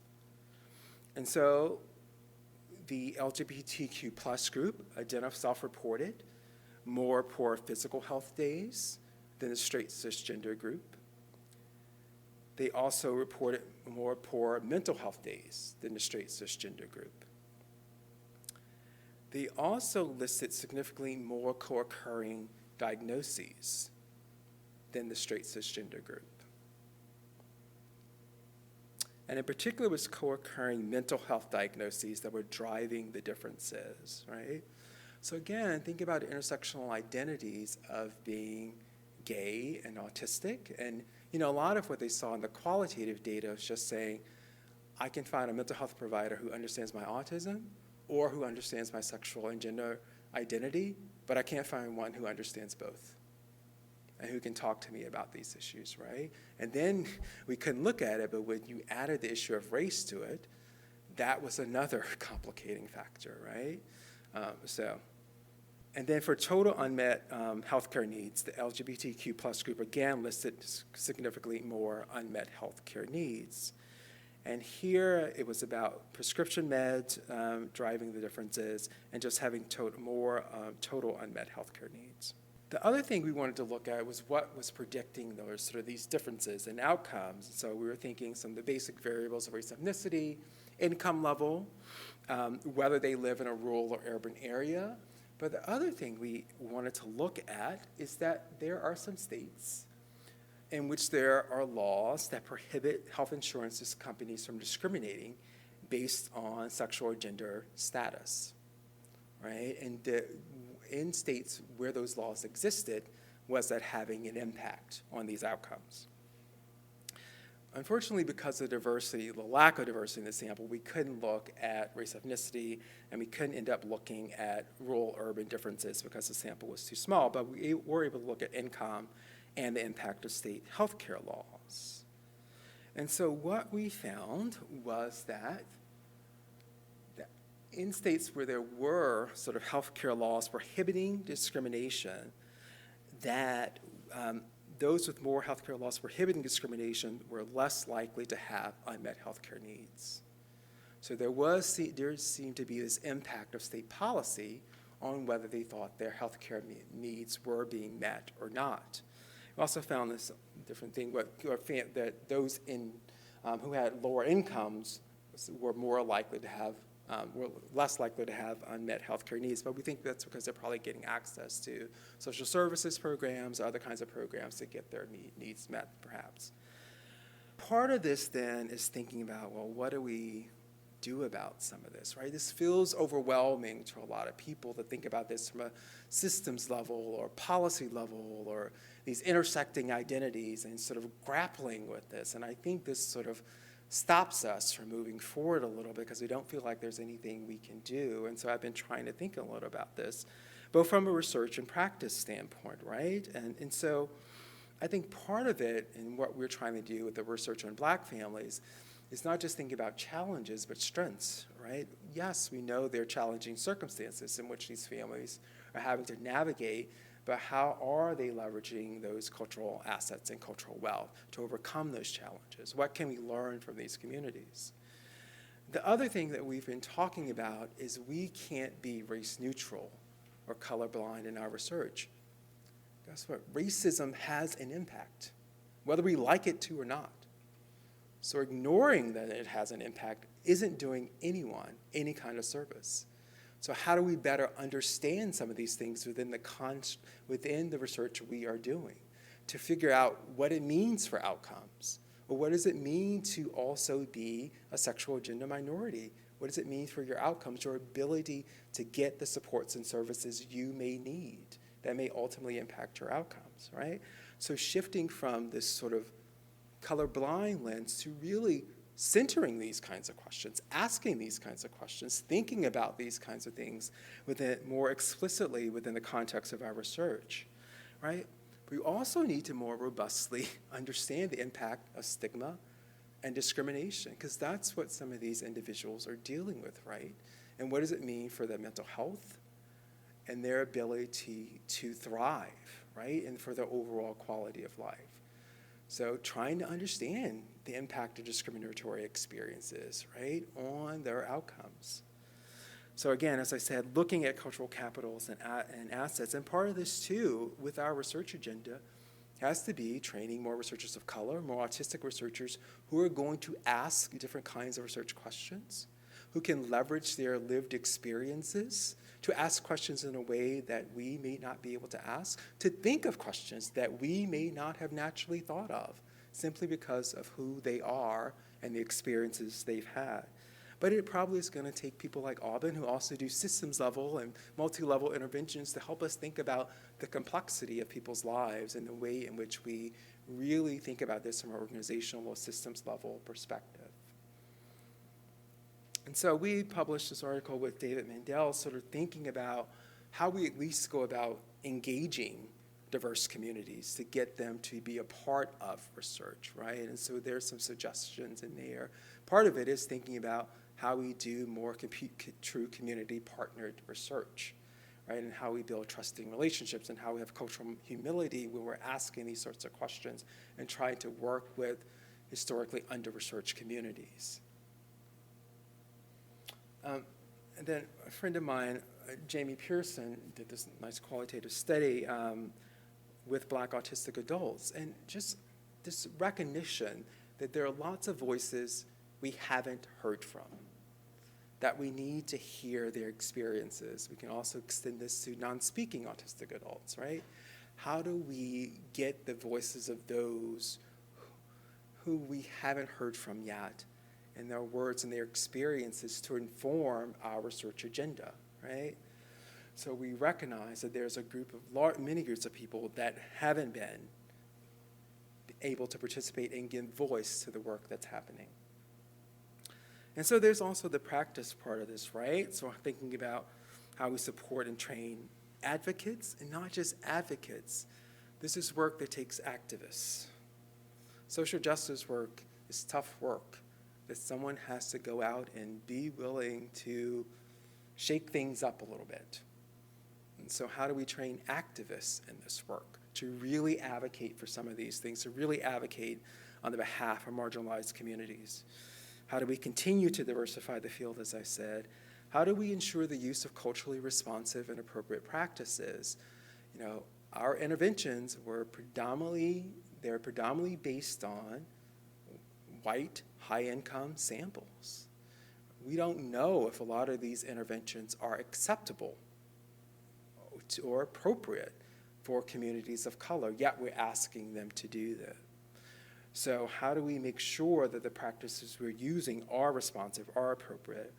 And so the LGBTQ plus group self-reported more poor physical health days than the straight cisgender group. They also reported more poor mental health days than the straight cisgender group. They also listed significantly more co-occurring diagnoses than the straight cisgender group. And in particular, it was co-occurring mental health diagnoses that were driving the differences, right? So again, think about intersectional identities of being gay and autistic. And a lot of what they saw in the qualitative data is just saying, I can find a mental health provider who understands my autism or who understands my sexual and gender identity, but I can't find one who understands both and who can talk to me about these issues, right? And then we couldn't look at it, but when you added the issue of race to it, that was another complicating factor, right? And then for total unmet healthcare needs, the LGBTQ plus group again listed significantly more unmet healthcare needs. And here it was about prescription meds driving the differences and just having more total unmet healthcare needs. The other thing we wanted to look at was what was predicting these differences in outcomes. So we were thinking some of the basic variables of race, ethnicity, income level, whether they live in a rural or urban area. But the other thing we wanted to look at is that there are some states in which there are laws that prohibit health insurance companies from discriminating based on sexual or gender status, right? And in states where those laws existed, was that having an impact on these outcomes? Unfortunately, because of the lack of diversity in the sample, we couldn't look at race, ethnicity, and we couldn't end up looking at rural-urban differences because the sample was too small, but we were able to look at income and the impact of state healthcare laws. And so what we found was that in states where there were sort of healthcare laws prohibiting discrimination, that those with more healthcare laws prohibiting discrimination were less likely to have unmet healthcare needs. So there seemed to be this impact of state policy on whether they thought their healthcare needs were being met or not. We also found this different thing, that those who had lower incomes were less likely to have unmet healthcare needs, but we think that's because they're probably getting access to social services programs, other kinds of programs to get their needs met, perhaps. Part of this then is thinking about, well, what do we do about some of this, right? This feels overwhelming to a lot of people to think about this from a systems level or policy level or these intersecting identities and sort of grappling with this. And I think this sort of stops us from moving forward a little bit because we don't feel like there's anything we can do. And so I've been trying to think a little about this, both from a research and practice standpoint, right? And so I think part of it and what we're trying to do with the research on Black families is not just thinking about challenges, but strengths, right? Yes, we know there are challenging circumstances in which these families are having to navigate, but how are they leveraging those cultural assets and cultural wealth to overcome those challenges? What can we learn from these communities? The other thing that we've been talking about is we can't be race neutral or colorblind in our research. Guess what? Racism has an impact, whether we like it to or not. So ignoring that it has an impact isn't doing anyone any kind of service. So how do we better understand some of these things within the research we are doing to figure out what it means for outcomes? Or what does it mean to also be a sexual gender minority? What does it mean for your outcomes, your ability to get the supports and services you may need that may ultimately impact your outcomes, right? So shifting from this sort of colorblind lens to really centering these kinds of questions, asking these kinds of questions, thinking about these kinds of things more explicitly within the context of our research, right? We also need to more robustly understand the impact of stigma and discrimination, because that's what some of these individuals are dealing with, right? And what does it mean for their mental health and their ability to thrive, right? And for their overall quality of life. So trying to understand the impact of discriminatory experiences, right, on their outcomes. So again, as I said, looking at cultural capitals and assets, and part of this too, with our research agenda, has to be training more researchers of color, more autistic researchers who are going to ask different kinds of research questions, who can leverage their lived experiences to ask questions in a way that we may not be able to ask, to think of questions that we may not have naturally thought of, simply because of who they are and the experiences they've had. But it probably is going to take people like Aubin, who also do systems level and multi-level interventions, to help us think about the complexity of people's lives and the way in which we really think about this from an organizational or systems level perspective. And so we published this article with David Mandel, sort of thinking about how we at least go about engaging diverse communities to get them to be a part of research, right? And so there's some suggestions in there. Part of it is thinking about how we do more true community partnered research, right? And how we build trusting relationships and how we have cultural humility when we're asking these sorts of questions and trying to work with historically under-researched communities. And then a friend of mine, Jamie Pearson, did this nice qualitative study with Black autistic adults, and just this recognition that there are lots of voices we haven't heard from, that we need to hear their experiences. We can also extend this to non-speaking autistic adults, right? How do we get the voices of those who we haven't heard from yet, and their words and their experiences to inform our research agenda, right? So we recognize that there's a group of many groups of people that haven't been able to participate and give voice to the work that's happening. And so there's also the practice part of this, right? So I'm thinking about how we support and train advocates, and not just advocates. This is work that takes activists. Social justice work is tough work, that someone has to go out and be willing to shake things up a little bit. And so how do we train activists in this work to really advocate for some of these things, to really advocate on the behalf of marginalized communities? How do we continue to diversify the field, as I said? How do we ensure the use of culturally responsive and appropriate practices? You know, our interventions were predominantly based on white, high-income samples. We don't know if a lot of these interventions are acceptable or appropriate for communities of color, yet we're asking them to do that. So how do we make sure that the practices we're using are responsive, are appropriate?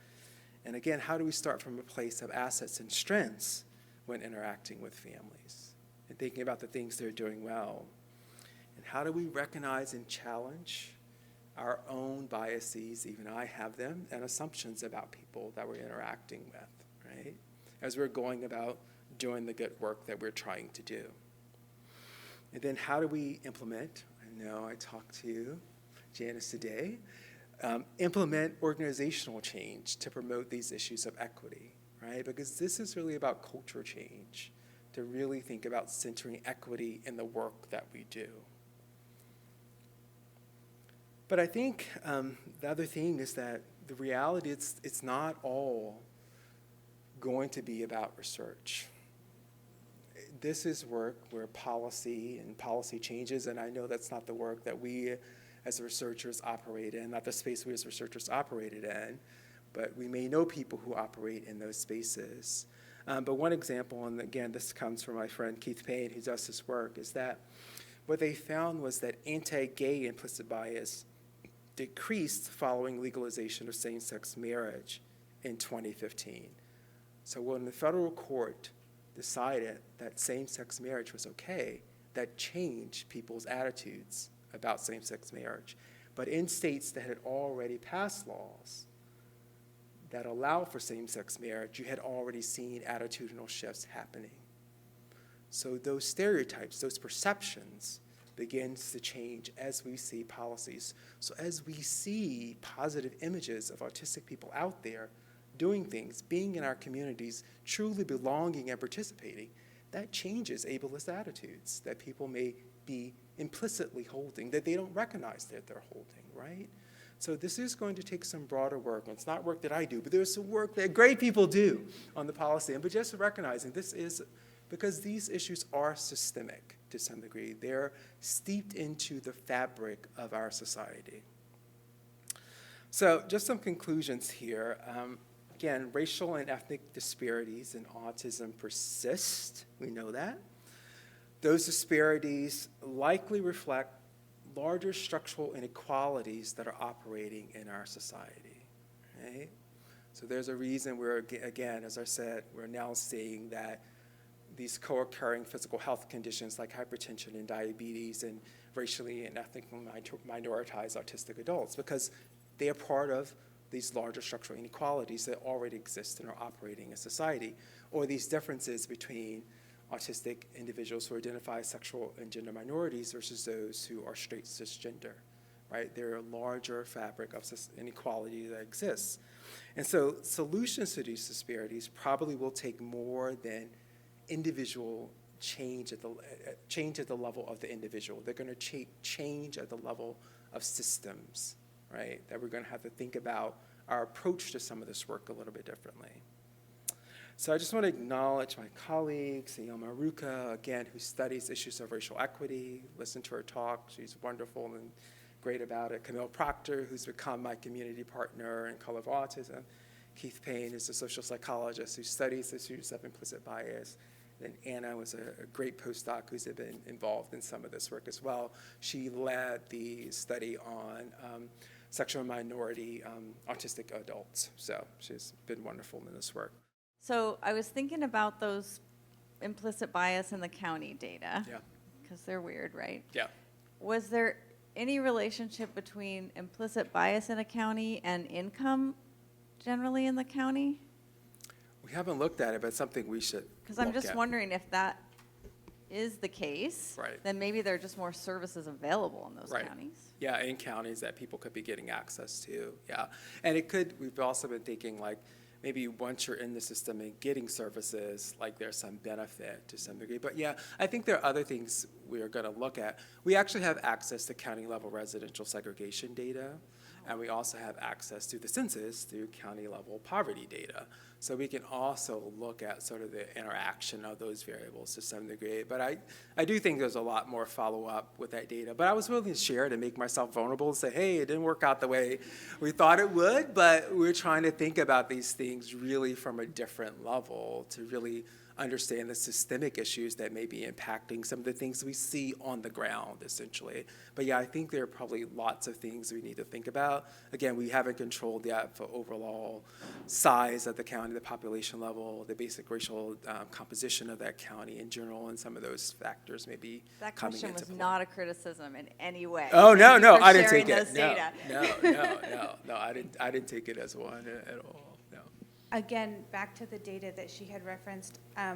And again, how do we start from a place of assets and strengths when interacting with families and thinking about the things they're doing well? And how do we recognize and challenge our own biases, even I have them, and assumptions about people that we're interacting with, right? As we're going about doing the good work that we're trying to do. And then how do we implement? I know I talked to Janice today. Implement organizational change to promote these issues of equity, right? Because this is really about culture change, to really think about centering equity in the work that we do. But I think the other thing is that the reality, it's not all going to be about research. This is work where policy and policy changes, and I know that's not the work that we as researchers operate in, not the space we as researchers operated in, but we may know people who operate in those spaces. But one example, and again, this comes from my friend Keith Payne, who does this work, is that what they found was that anti-gay implicit bias decreased following legalization of same-sex marriage in 2015. So when the federal court decided that same-sex marriage was okay, that changed people's attitudes about same-sex marriage. But in states that had already passed laws that allow for same-sex marriage, you had already seen attitudinal shifts happening. So those stereotypes, those perceptions, begins to change as we see policies. So as we see positive images of autistic people out there doing things, being in our communities, truly belonging and participating, that changes ableist attitudes that people may be implicitly holding, that they don't recognize that they're holding, right? So this is going to take some broader work. It's not work that I do, but there's some work that great people do on the policy. But just recognizing this is, because these issues are systemic to some degree. They're steeped into the fabric of our society. So just some conclusions here. Again, racial and ethnic disparities in autism persist. We know that. Those disparities likely reflect larger structural inequalities that are operating in our society, right? So there's a reason we're, again, as I said, we're now seeing that these co-occurring physical health conditions like hypertension and diabetes and racially and ethnically minoritized autistic adults, because they are part of these larger structural inequalities that already exist and are operating in society, or these differences between autistic individuals who identify as sexual and gender minorities versus those who are straight cisgender, right? There are a larger fabric of inequality that exists. And so solutions to these disparities probably will take more than individual change at the level of the individual. They're going to change at the level of systems, right? That we're going to have to think about our approach to some of this work a little bit differently. So I just want to acknowledge my colleague, Sayoma Ruka, again, who studies issues of racial equity. Listen to her talk. She's wonderful and great about it. Camille Proctor, who's become my community partner in Color of Autism. Keith Payne is a social psychologist who studies issues of implicit bias. And Anna was a great postdoc who's been involved in some of this work as well. She led the study on sexual minority autistic adults. So she's been wonderful in this work. So I was thinking about those implicit bias in the county data. Yeah. Because they're weird, right? Yeah. Was there any relationship between implicit bias in a county and income generally in the county? We haven't looked at it, but it's something we should Because I'm look just at. wondering if that is the case, Right. then maybe there are just more services available in those Right. counties. Yeah, in counties that people could be getting access to, yeah. And it could, we've also been thinking like, maybe once you're in the system and getting services, like there's some benefit to some degree. But yeah, I think there are other things we are gonna look at. We actually have access to county level residential segregation data, and we also have access to the census through county level poverty data. So we can also look at sort of the interaction of those variables to some degree. But I do think there's a lot more follow-up with that data. But I was willing to share it and make myself vulnerable and say, hey, it didn't work out the way we thought it would, but we're trying to think about these things really from a different level to really understand the systemic issues that may be impacting some of the things we see on the ground, essentially. But yeah, I think there are probably lots of things we need to think about. Again, we haven't controlled yet for overall size of the county, the population level, the basic racial composition of that county in general, and some of those factors may be That coming question into was play. not a criticism in any way. Oh, Thank no, you no, for I didn't sharing take it. those No, data. no, I didn't take it as one at all, no. Again, back to the data that she had referenced, a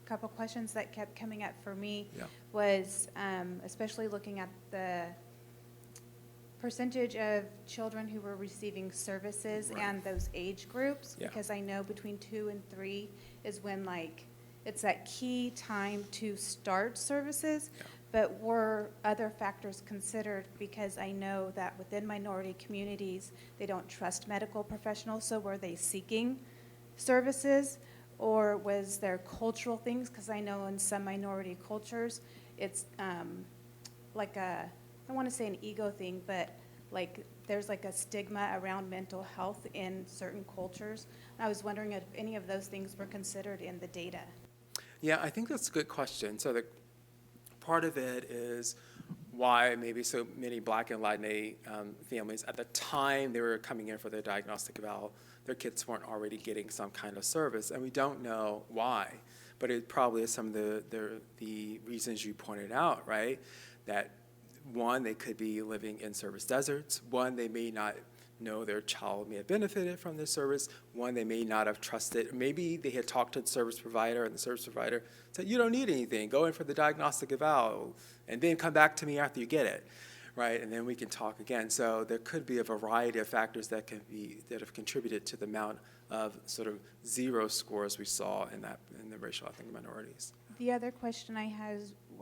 couple questions that kept coming up for me Yeah. was, especially looking at the percentage of children who were receiving services Right. and those age groups? Yeah. Because I know between 2 and 3 is when like, it's that key time to start services. Yeah. But were other factors considered? Because I know that within minority communities, they don't trust medical professionals, so were they seeking services? Or was there cultural things? Because I know in some minority cultures, it's like a, I don't want to say an ego thing, but like there's like a stigma around mental health in certain cultures. I was wondering if any of those things were considered in the data. Yeah, I think that's a good question. So the part of it is why maybe so many Black and Latinx families at the time they were coming in for their diagnostic eval, their kids weren't already getting some kind of service, and we don't know why. But it probably is some of the reasons you pointed out, right? That one, they could be living in service deserts. One, they may not know their child may have benefited from this service. One, they may not have trusted. Maybe they had talked to the service provider, and the service provider said, you don't need anything. Go in for the diagnostic eval, and then come back to me after you get it, right? And then we can talk again. So there could be a variety of factors that have contributed to the amount of sort of zero scores we saw in the racial ethnic minorities. The other question I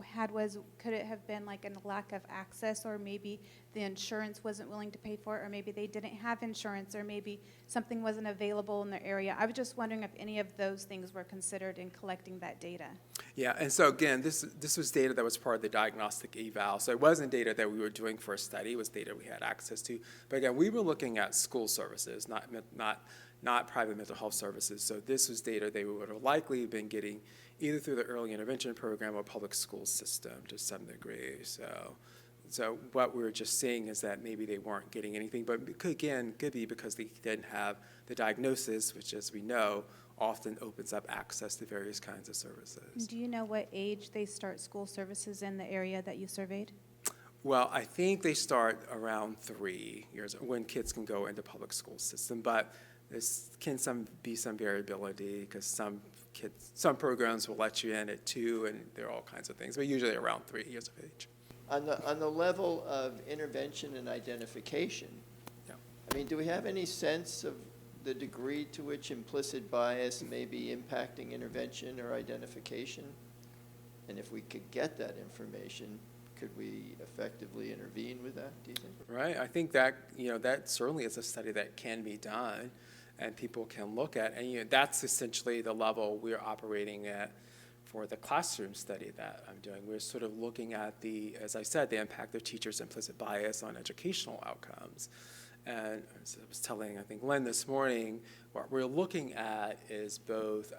had was, could it have been like a lack of access, or maybe the insurance wasn't willing to pay for it, or maybe they didn't have insurance, or maybe something wasn't available in their area? I was just wondering if any of those things were considered in collecting that data. Yeah, and so again, this was data that was part of the diagnostic eval. So it wasn't data that we were doing for a study. It was data we had access to. But again, we were looking at school services, not private mental health services. So this was data they would have likely been getting either through the early intervention program or public school system to some degree. So what we were just seeing is that maybe they weren't getting anything, but it could be because they didn't have the diagnosis, which, as we know, often opens up access to various kinds of services. Do you know what age they start school services in the area that you surveyed? Well, I think they start around 3 years when kids can go into public school system, but there can be some variability because some programs will let you in at 2, and there are all kinds of things, but usually around 3 years of age. On the level of intervention and identification, Yeah. I mean, do we have any sense of the degree to which implicit bias may be impacting intervention or identification? And if we could get that information, could we effectively intervene with that, do you think? Right, I think that, that certainly is a study that can be done and people can look at, and that's essentially the level we're operating at for the classroom study that I'm doing. We're sort of looking at as I said, the impact of teachers' implicit bias on educational outcomes. And as I was telling, I think, Len this morning, what we're looking at is both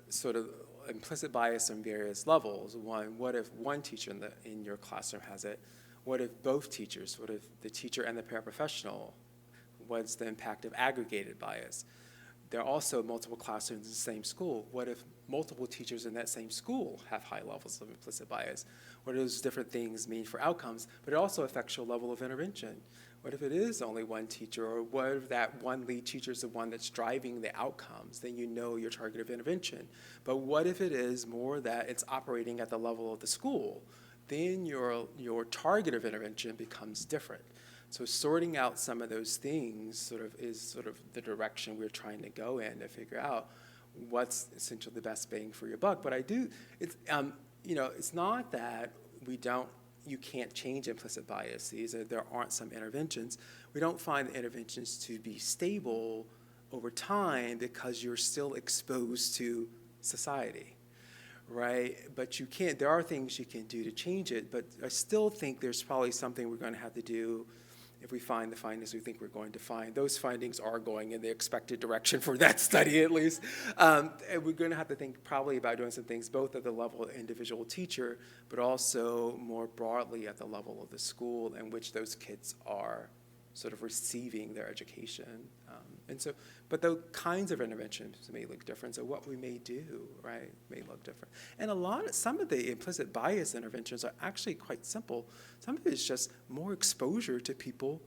sort of implicit bias on various levels. One, what if one teacher in your classroom has it? What if both teachers? What if the teacher and the paraprofessional? What's the impact of aggregated bias? There are also multiple classrooms in the same school. What if multiple teachers in that same school have high levels of implicit bias? What do those different things mean for outcomes? But it also affects your level of intervention. What if it is only one teacher, or what if that one lead teacher is the one that's driving the outcomes? Then you know your target of intervention. But what if it is more that it's operating at the level of the school? Then your target of intervention becomes different. So sorting out some of those things is the direction we're trying to go in to figure out what's essentially the best bang for your buck. But it's not that you can't change implicit biases, that there aren't some interventions. We don't find the interventions to be stable over time because you're still exposed to society, right? But there are things you can do to change it, but I still think there's probably something we're going to have to do if we find the findings we think we're going to find. Those findings are going in the expected direction for that study, at least. And we're going to have to think probably about doing some things both at the level of individual teacher, but also more broadly at the level of the school in which those kids are sort of receiving their education. But the kinds of interventions may look different, so what we may do, right, may look different. And some of the implicit bias interventions are actually quite simple. Some of it is just more exposure to people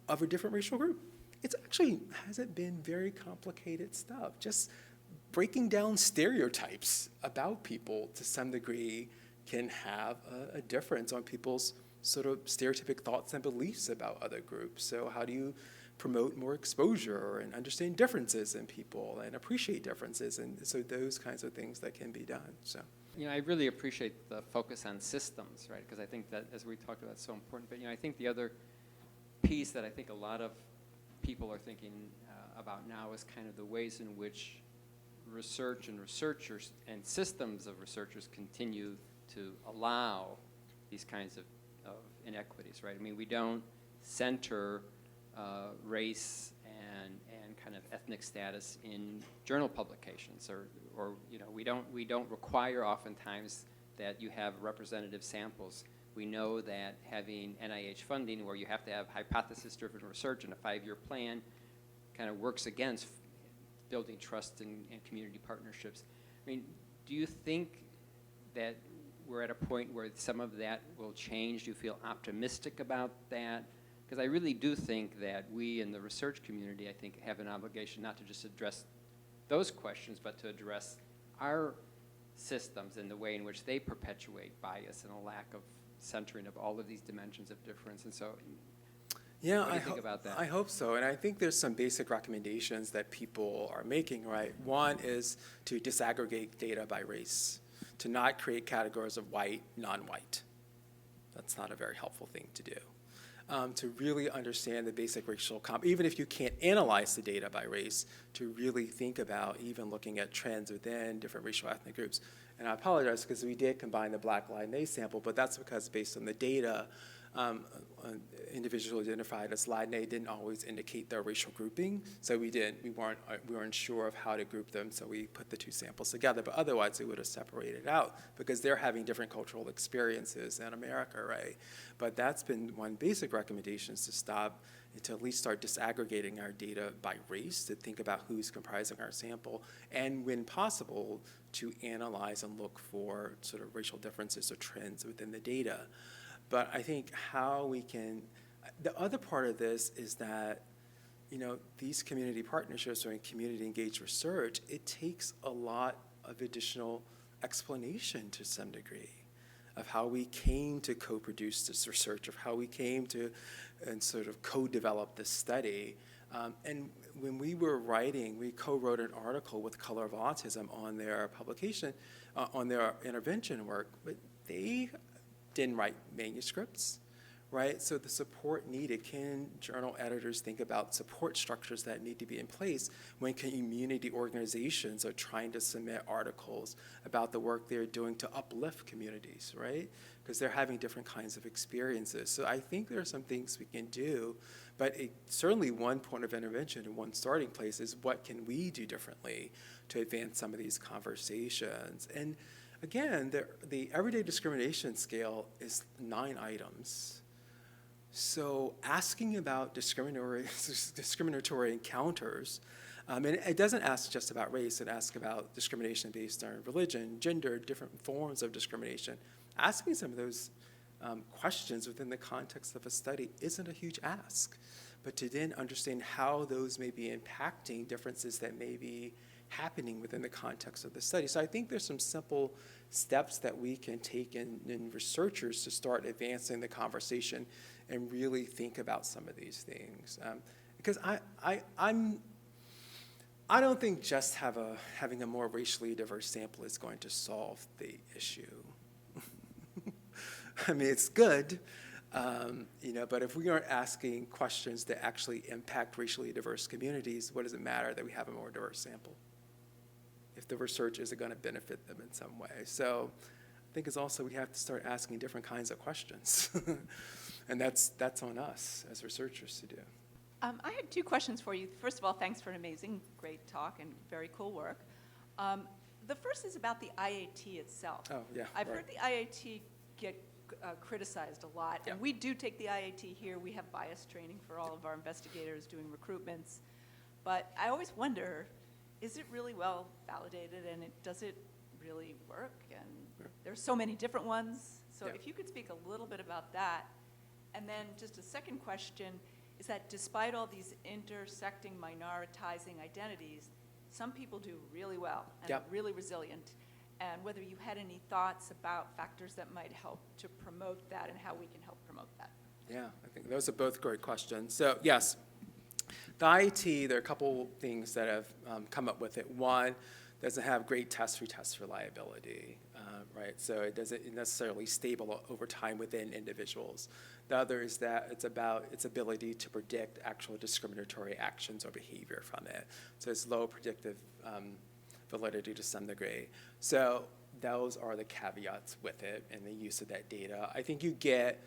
of a different racial group. It actually hasn't been very complicated stuff. Just breaking down stereotypes about people to some degree can have a difference on people's sort of stereotypic thoughts and beliefs about other groups. So how do you promote more exposure and understand differences in people and appreciate differences? And so those kinds of things that can be done. So. I really appreciate the focus on systems, right? Because I think that, as we talked about, it's so important. But, I think the other piece that I think a lot of people are thinking about now is kind of the ways in which research and researchers and systems of researchers continue to allow these kinds of inequities, right? I mean, we don't center race and kind of ethnic status in journal publications, or we don't require oftentimes that you have representative samples. We know that having NIH funding, where you have to have hypothesis-driven research and a 5-year plan, kind of works against building trust and community partnerships. I mean, do you think that we're at a point where some of that will change? Do you feel optimistic about that? Because I really do think that we in the research community, I think, have an obligation not to just address those questions, but to address our systems and the way in which they perpetuate bias and a lack of centering of all of these dimensions of difference. And so, Yeah, what do you think about that? I hope so. And I think there's some basic recommendations that people are making, right? One is to disaggregate data by race, to not create categories of white, non-white. That's not a very helpful thing to do. To really understand the basic racial even if you can't analyze the data by race, to really think about even looking at trends within different racial ethnic groups. And I apologize because we did combine the Black Latinx sample, but that's because based on the data, individuals identified as Latinx didn't always indicate their racial grouping, so we weren't sure of how to group them, so we put the two samples together. But otherwise, we would have separated out because they're having different cultural experiences in America, right? But that's been one basic recommendation, is to at least start disaggregating our data by race, to think about who's comprising our sample, and when possible, to analyze and look for sort of racial differences or trends within the data. But I think the other part of this is that, these community partnerships or community engaged research, it takes a lot of additional explanation to some degree of how we came to co-produce this research, of how we came to and sort of co-develop this study. And when we were writing, we co-wrote an article with Color of Autism on their publication, on their intervention work, but they didn't write manuscripts, right? So the support needed, can journal editors think about support structures that need to be in place when community organizations are trying to submit articles about the work they're doing to uplift communities, right? Because they're having different kinds of experiences. So I think there are some things we can do, but certainly one point of intervention and one starting place is what can we do differently to advance some of these conversations? And again, the everyday discrimination scale is 9 items. So asking about discriminatory encounters, and it doesn't ask just about race, it asks about discrimination based on religion, gender, different forms of discrimination. Asking some of those questions within the context of a study isn't a huge ask, but to then understand how those may be impacting differences that may be happening within the context of the study. So I think there's some simple steps that we can take in researchers to start advancing the conversation and really think about some of these things. Because I don't think just having a more racially diverse sample is going to solve the issue. I mean, it's good, but if we aren't asking questions that actually impact racially diverse communities, what does it matter that we have a more diverse sample if the research isn't going to benefit them in some way? So I think it's also we have to start asking different kinds of questions. And that's on us as researchers to do. I had 2 questions for you. First of all, thanks for an amazing, great talk and very cool work. The first is about the IAT itself. Oh, yeah. I've right. heard the IAT get criticized a lot, Yeah. and we do take the IAT here. We have bias training for all of our investigators doing recruitments. But I always wonder, is it really well validated, and does it really work? And there's so many different ones. So Yeah. if you could speak a little bit about that. And then just a second question is that despite all these intersecting, minoritizing identities, some people do really well and Yep. are really resilient. and whether you had any thoughts about factors that might help to promote that and how we can help promote that. Yeah, I think those are both great questions. So yes, the IET, there are a couple things that have come up with it. One, doesn't have great test-retest reliability, right? So it doesn't necessarily stable over time within individuals. The other is that it's about its ability to predict actual discriminatory actions or behavior from it. So it's low predictive validity to some degree. So those are the caveats with it and the use of that data. I think you get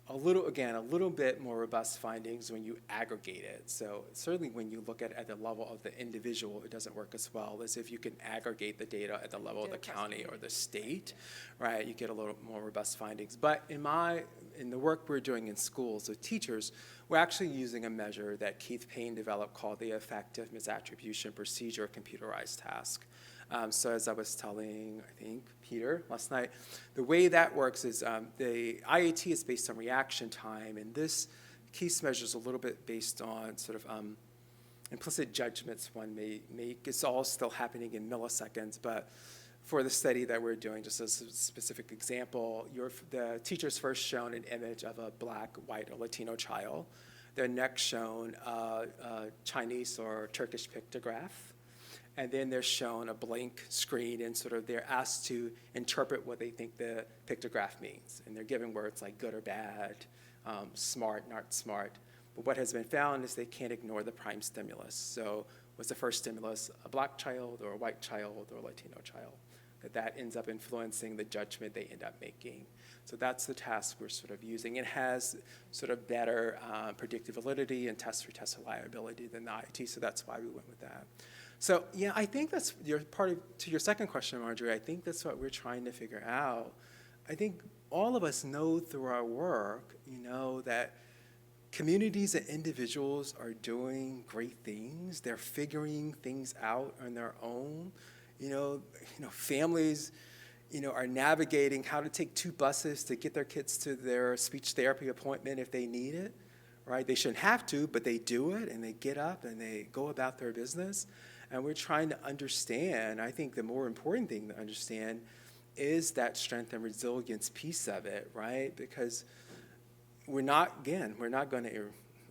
a little bit more robust findings when you aggregate it. So certainly when you look at the level of the individual, it doesn't work as well as if you can aggregate the data at the level of the county or the state, right? You get a little more robust findings. But in the work we're doing in schools with teachers, we're actually using a measure that Keith Payne developed called the Effective Misattribution Procedure Computerized Task. So as I was telling, I think, Peter last night, the way that works is the IAT is based on reaction time, and this Keith's measure is a little bit based on sort of implicit judgments one may make. It's all still happening in milliseconds, but for the study that we're doing, just as a specific example, the teacher's first shown an image of a Black, white, or Latino child. They're next shown a Chinese or Turkish pictograph. And then they're shown a blank screen, and sort of they're asked to interpret what they think the pictograph means. And they're given words like good or bad, smart, not smart. But what has been found is they can't ignore the prime stimulus. So was the first stimulus a Black child or a white child or a Latino child? That ends up influencing the judgment they end up making. So that's the task we're sort of using. It has sort of better predictive validity and test-retest reliability than the IIT, so that's why we went with that. So yeah, I think that's to your second question, Marjorie, I think that's what we're trying to figure out. I think all of us know through our work, that communities and individuals are doing great things. They're figuring things out on their own. Families, are navigating how to take 2 buses to get their kids to their speech therapy appointment if they need it, right? They shouldn't have to, but they do it, and they get up and they go about their business. And we're trying to understand, I think the more important thing to understand is that strength and resilience piece of it, right? Because we're not going to,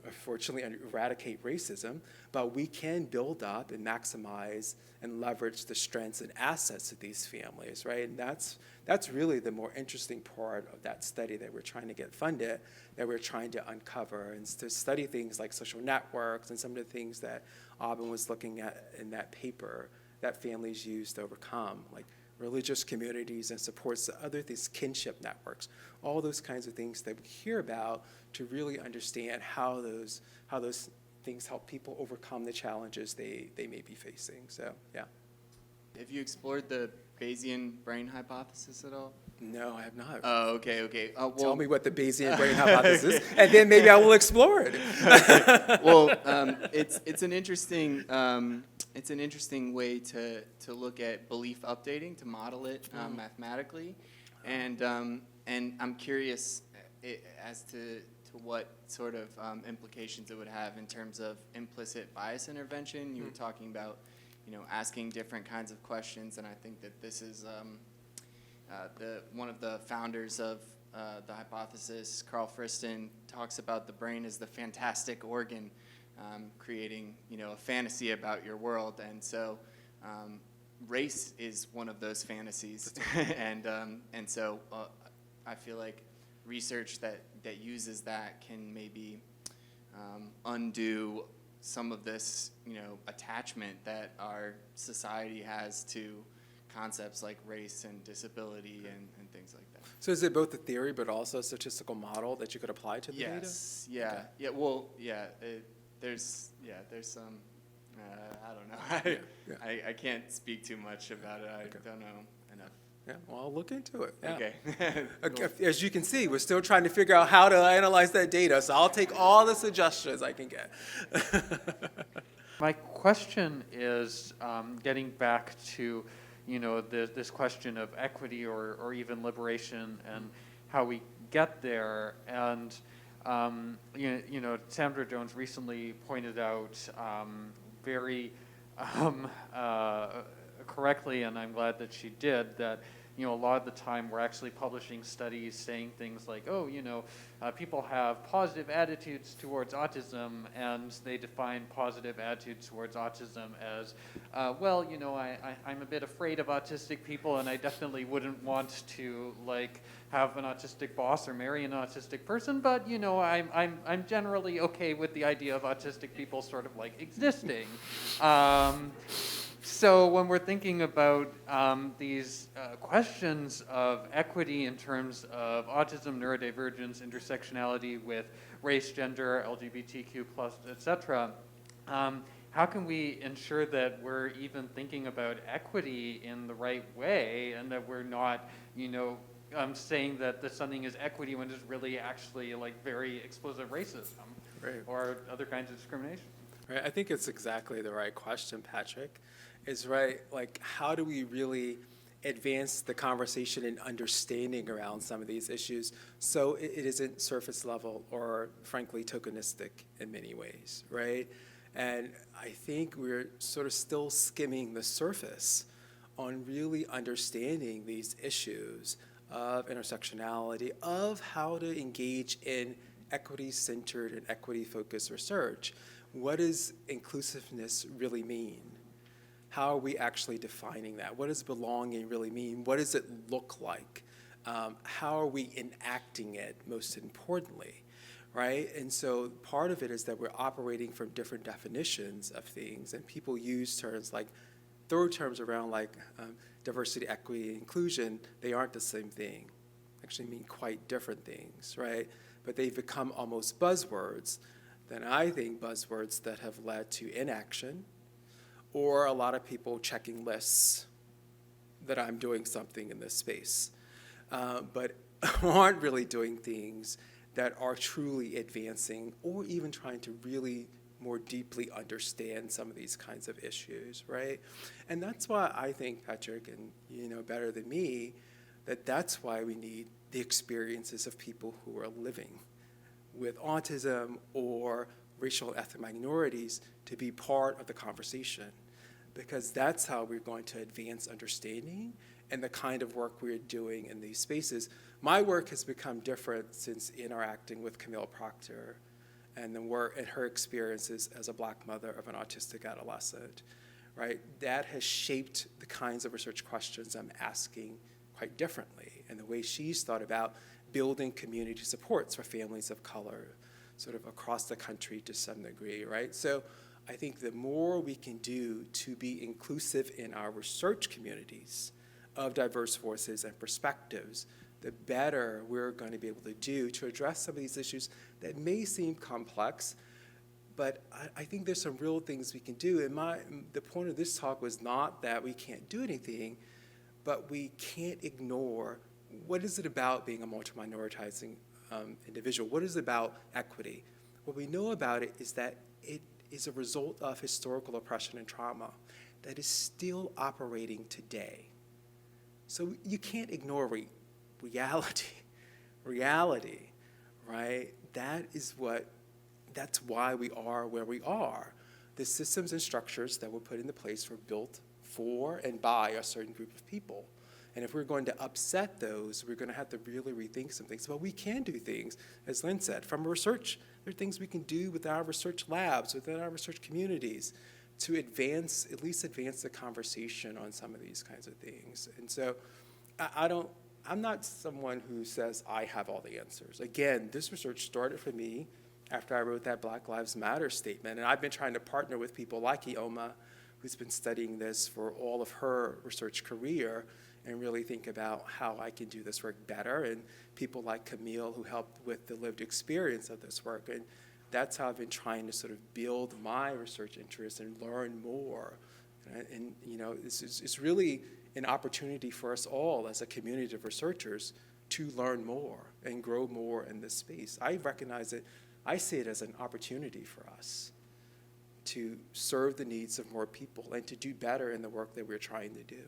unfortunately, eradicate racism, but we can build up and maximize and leverage the strengths and assets of these families, right? And that's really the more interesting part of that study that we're trying to get funded, that we're trying to uncover, and to study things like social networks and some of the things that Aubin was looking at in that paper that families use to overcome, like religious communities and supports other things, kinship networks, all those kinds of things that we hear about to really understand how those things help people overcome the challenges they may be facing. So, yeah. Have you explored the Bayesian brain hypothesis at all? No, I have not. Oh, okay. Tell me what the Bayesian brain hypothesis is, and then maybe I will explore it. Well, it's an interesting way to look at belief updating, to model it mathematically, and I'm curious as to what sort of implications it would have in terms of implicit bias intervention. You were talking about, asking different kinds of questions, and I think that this is one of the founders of the hypothesis, Carl Friston, talks about the brain as the fantastic organ, creating a fantasy about your world, and so race is one of those fantasies, and so I feel like research that uses that can maybe undo some of this attachment that our society has to concepts like race and disability and things like that. So is it both a theory but also a statistical model that you could apply to the data? Yes. Yeah. Okay. Yeah. Well. Yeah. There's some. I don't know. I can't speak too much about it. I don't know enough. Yeah. Well, I'll look into it. Yeah. Okay. Cool. As you can see, we're still trying to figure out how to analyze that data. So I'll take all the suggestions I can get. My question is getting back to this question of equity or even liberation and how we get there. And Sandra Jones recently pointed out very correctly, and I'm glad that she did, that a lot of the time we're actually publishing studies saying things like, oh, people have positive attitudes towards autism, and they define positive attitudes towards autism as, well, I'm a bit afraid of autistic people, and I definitely wouldn't want to have an autistic boss or marry an autistic person, but I'm generally okay with the idea of autistic people sort of existing. So when we're thinking about these questions of equity in terms of autism, neurodivergence, intersectionality with race, gender, LGBTQ+, et cetera, how can we ensure that we're even thinking about equity in the right way, and that we're not, saying that something is equity when it's really actually very explicit racism, Right. or other kinds of discrimination? Right, I think it's exactly the right question, Patrick. Is right, how do we really advance the conversation and understanding around some of these issues so it isn't surface level or frankly tokenistic in many ways, right? And I think we're sort of still skimming the surface on really understanding these issues of intersectionality, of how to engage in equity-centered and equity-focused research. What does inclusiveness really mean? How are we actually defining that? What does belonging really mean? What does it look like? How are we enacting it, most importantly, right? And so part of it is that we're operating from different definitions of things, and people use terms throw terms around diversity, equity, inclusion. They aren't the same thing. Actually mean quite different things, right? But they've become almost buzzwords. Then I think buzzwords that have led to inaction, or a lot of people checking lists that I'm doing something in this space, but aren't really doing things that are truly advancing or even trying to really more deeply understand some of these kinds of issues, right? And that's why I think, Patrick, and you know better than me, that's why we need the experiences of people who are living with autism or racial and ethnic minorities to be part of the conversation, because that's how we're going to advance understanding and the kind of work we're doing in these spaces. My work has become different since interacting with Camille Proctor and the work and her experiences as a Black mother of an autistic adolescent, right? That has shaped the kinds of research questions I'm asking quite differently, and the way she's thought about building community supports for families of color sort of across the country to some degree, right? So I think the more we can do to be inclusive in our research communities of diverse voices and perspectives, the better we're going to be able to do to address some of these issues that may seem complex, but I think there's some real things we can do. And the point of this talk was not that we can't do anything, but we can't ignore what is it about being a multi-minoritizing individual? What is it about equity? What we know about it is that it is a result of historical oppression and trauma that is still operating today. So you can't ignore reality, right? That's why we are where we are. The systems and structures that were put into place were built for and by a certain group of people. And if we're going to upset those, we're going to have to really rethink some things. But we can do things, as Lynn said, from research. There are things we can do with our research labs, within our research communities, to at least advance the conversation on some of these kinds of things. And so I'm not someone who says I have all the answers. Again, this research started for me after I wrote that Black Lives Matter statement. And I've been trying to partner with people like Ioma, who's been studying this for all of her research career, and really think about how I can do this work better, and people like Camille who helped with the lived experience of this work. And that's how I've been trying to sort of build my research interest and learn more. And you know, it's really an opportunity for us all as a community of researchers to learn more and grow more in this space. I recognize it, I see it as an opportunity for us to serve the needs of more people and to do better in the work that we're trying to do.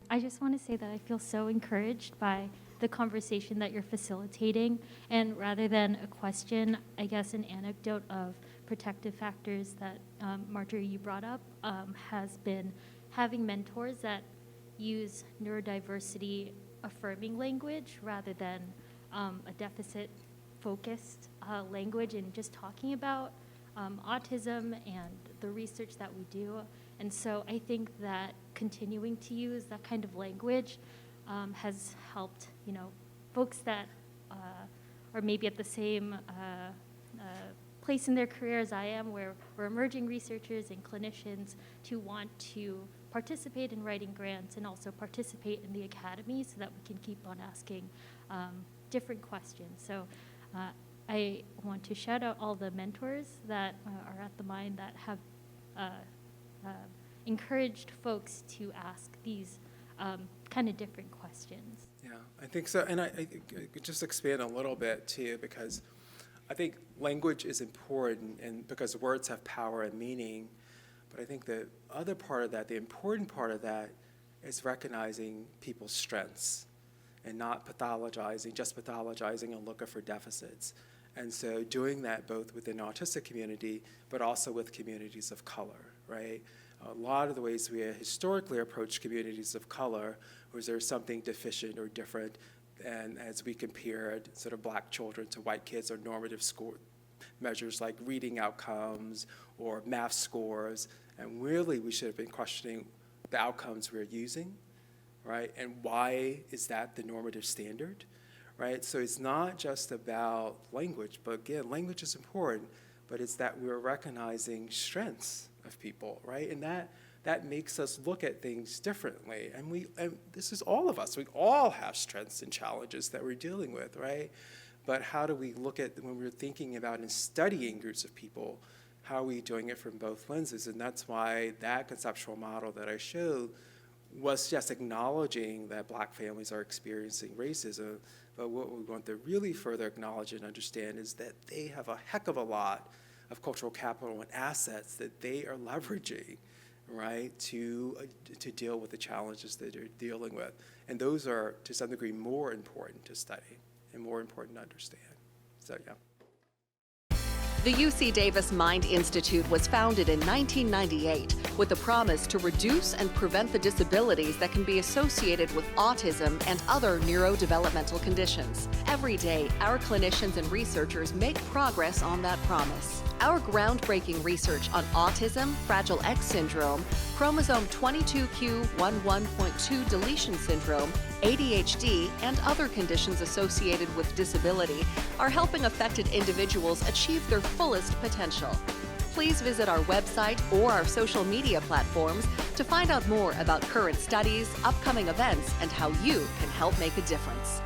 I just want to say that I feel so encouraged by the conversation that you're facilitating. And rather than a question, I guess an anecdote of protective factors that Marjorie, you brought up, has been having mentors that use neurodiversity affirming language rather than a deficit focused language, and just talking about autism and the research that we do. And so I think that continuing to use that kind of language has helped, folks that are maybe at the same place in their career as I am, where we're emerging researchers and clinicians, to want to participate in writing grants and also participate in the academy so that we can keep on asking different questions. So I want to shout out all the mentors that are at the mine that have encouraged folks to ask these kind of different questions. Yeah, I think so. And I could just expand a little bit too, because I think language is important, and because words have power and meaning. But I think the other part of that, the important part of that, is recognizing people's strengths and not just pathologizing and looking for deficits. And so doing that both within the autistic community, but also with communities of color, right? A lot of the ways we historically approach communities of color was there something deficient or different, and as we compared sort of black children to white kids or normative score measures like reading outcomes or math scores, and really we should have been questioning the outcomes we're using, right? And why is that the normative standard, right? So it's not just about language, but again, language is important, but it's that we're recognizing strengths of people, right? And that makes us look at things differently. And this is all of us. We all have strengths and challenges that we're dealing with, right? But how do we look at, when we're thinking about and studying groups of people, how are we doing it from both lenses? And that's why that conceptual model that I showed was just acknowledging that black families are experiencing racism, but what we want to really further acknowledge and understand is that they have a heck of a lot of cultural capital and assets that they are leveraging, right, to deal with the challenges that they're dealing with. And those are, to some degree, more important to study and more important to understand. So, yeah. The UC Davis Mind Institute was founded in 1998 with the promise to reduce and prevent the disabilities that can be associated with autism and other neurodevelopmental conditions. Every day, our clinicians and researchers make progress on that promise. Our groundbreaking research on autism, Fragile X syndrome, chromosome 22q11.2 deletion syndrome, ADHD, and other conditions associated with disability are helping affected individuals achieve their fullest potential. Please visit our website or our social media platforms to find out more about current studies, upcoming events, and how you can help make a difference.